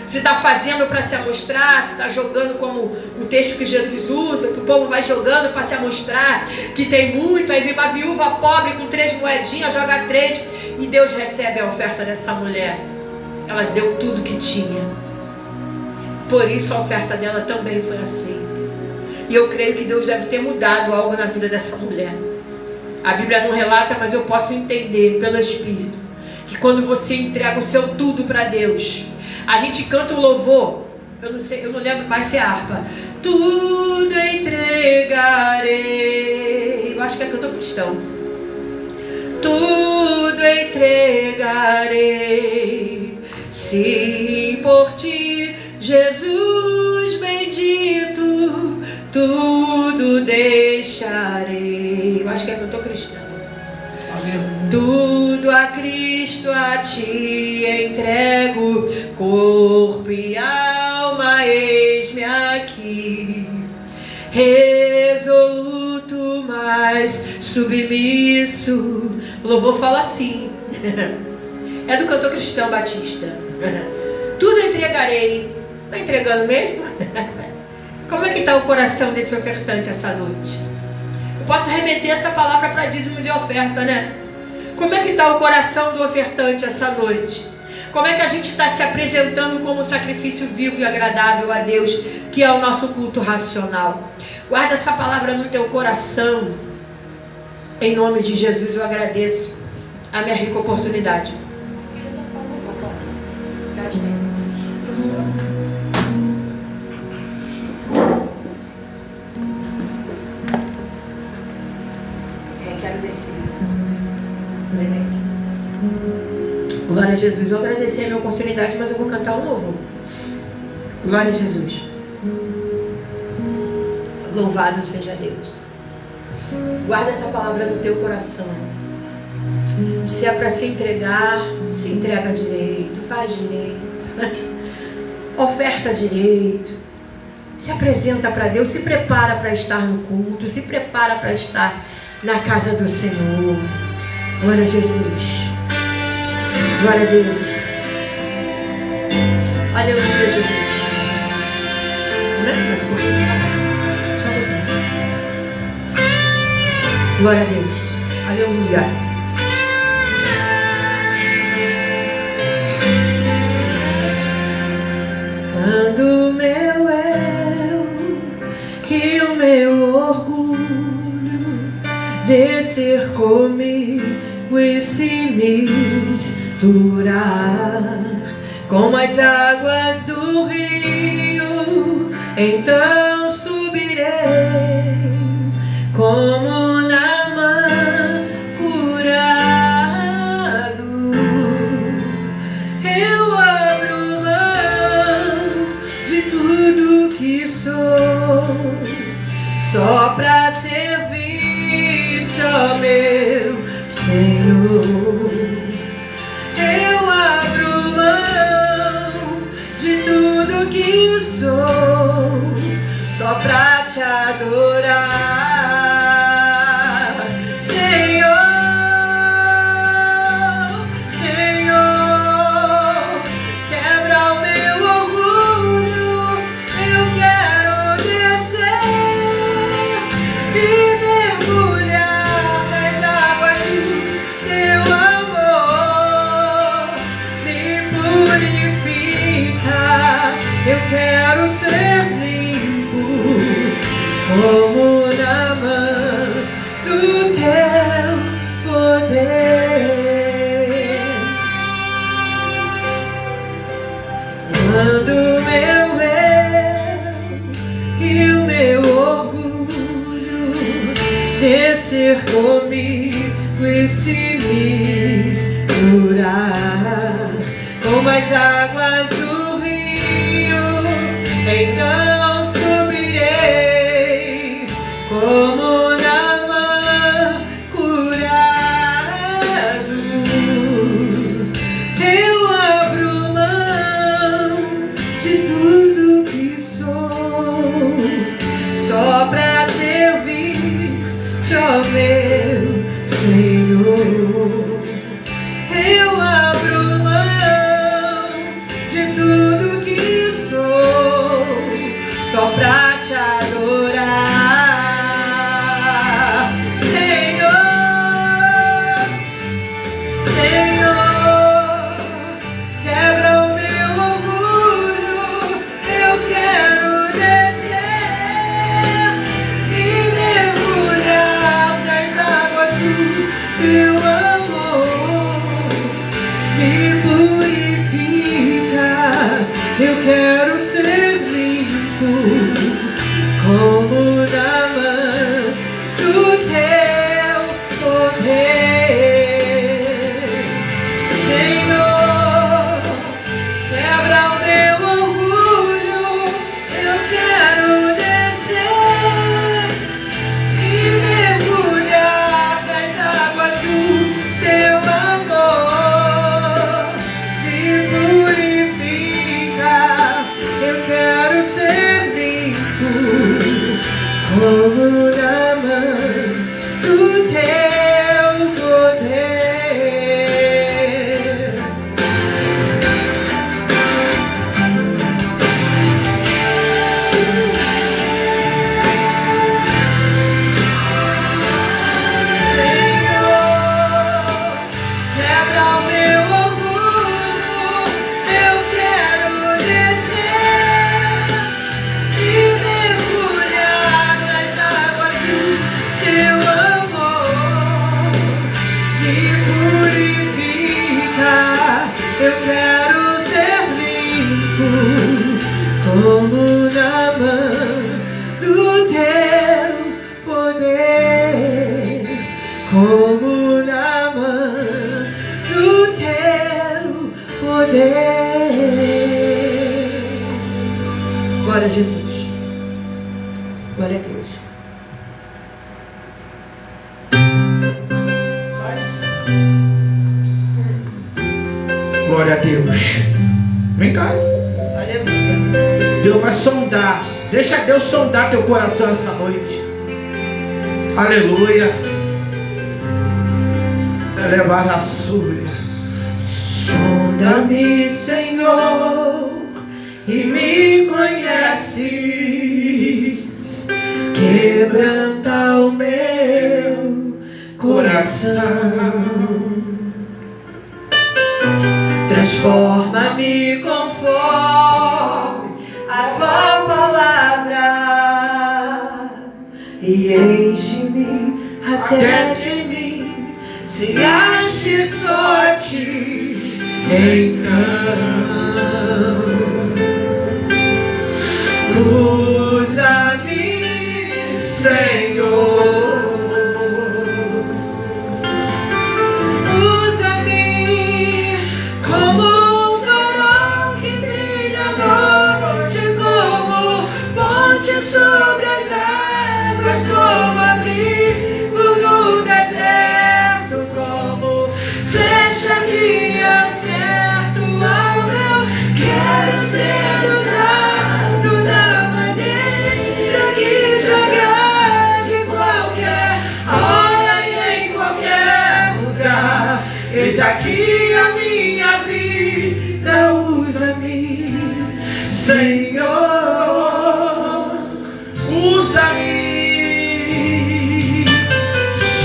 Se está fazendo para se amostrar, se está jogando como o texto que Jesus usa, que o povo vai jogando para se amostrar, que tem muito, aí vem uma viúva pobre com 3 moedinhas, joga 3 e Deus recebe a oferta dessa mulher. Ela deu tudo que tinha. Por isso a oferta dela também foi aceita. E eu creio que Deus deve ter mudado algo na vida dessa mulher. A Bíblia não relata, mas eu posso entender pelo Espírito que quando você entrega o seu tudo para Deus, a gente canta o louvor. Eu não lembro mais se é harpa. Tudo entregarei. Eu acho que é cantor cristão. Tudo entregarei. Se por ti, Jesus bendito, tudo deixarei. Eu acho que é cantor cristão. Tudo a Cristo a ti entrego, corpo e alma, eis-me aqui, resoluto, mas submisso. O louvor fala assim. É do cantor Cristão Batista. Tudo entregarei. Está entregando mesmo? Como é que está o coração desse ofertante essa noite? Eu posso remeter essa palavra para dízimos e oferta, né? Como é que está o coração do ofertante essa noite? Como é que a gente está se apresentando como sacrifício vivo e agradável a Deus, que é o nosso culto racional? Guarda essa palavra no teu coração. Em nome de Jesus eu agradeço a minha rica oportunidade. Quero descer. Glória a Jesus. Eu agradeci a minha oportunidade, mas eu vou cantar um louvor. Glória a Jesus. Louvado seja Deus. Guarda essa palavra no teu coração. Se é para se entregar, se entrega direito, faz direito, oferta direito, se apresenta para Deus, se prepara para estar no culto, se prepara para estar na casa do Senhor. Glória a Jesus. Glória a Deus. Aleluia, Jesus. Mais um pouquinho, só um pouquinho. Glória a Deus. Aleluia. Quando o meu eu e o meu orgulho descer comigo e se misturar com as águas do rio, então subirei como Naamã curado. Eu abro mão só pra servir-te, ó meu Senhor. Eu abro mão de tudo que sou, só pra te adorar, Senhor, Senhor. Quebra o meu orgulho, eu quero descer e mergulhar nas águas do teu amor. Me purifica, eu quero ser limpo como na mão do teu poder. Quando meu eu e o meu orgulho descer comigo e se misturar com as águas do rio, então subirei como na mão curado. Eu abro mão de tudo que sou, só pra servir-te, ó meu Senhor. Eu abro mão de tudo que sou, só pra te adorar, Senhor, Senhor. Quebra o meu orgulho, eu quero descer e mergulhar nas águas do teu amor. Me purifica, eu quero ser limpo como na mão do teu poder, Senhor. Quebra o meu orgulho, eu quero descer e mergulhar nas águas do teu amor. Me purifica, eu quero ser limpo como na mão do teu poder. Senhor, quebra o meu orgulho, eu quero descer e mergulhar nas águas do teu amor. Me purifica, eu quero ser limpo como na mão do teu poder, como na mão do teu poder. Glória a Jesus, glória a Deus. Glória a Deus. Vem cá. Aleluia. Deus vai sondar. Deixa Deus sondar teu coração essa noite. Aleluia. Elevar a sua. Sonda-me, Senhor, e me conheces. Quebranta o meu coração. Transforma-me conforme a tua palavra e enche-me até de mim, se ache só a ti, então usa-me, Senhor. Sobre as águas águas como abrigo no deserto, como flecha que acerta o alvo. Quero ser usado da maneira que te agrade, qualquer hora e em qualquer lugar. Eis aqui a minha vida, usa-me, Senhor, usa-me.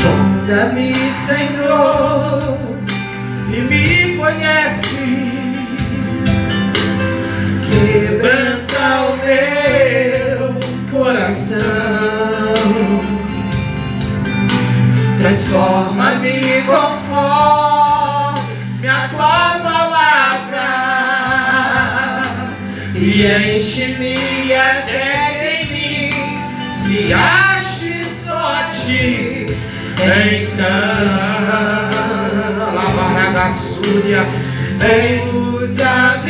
Sonda-me, Senhor, e me conhece. Quebranta o meu coração, transforma-me conforme a tua palavra e enche-me até em mim, se ache sorte então. Lavarada súria, vem usar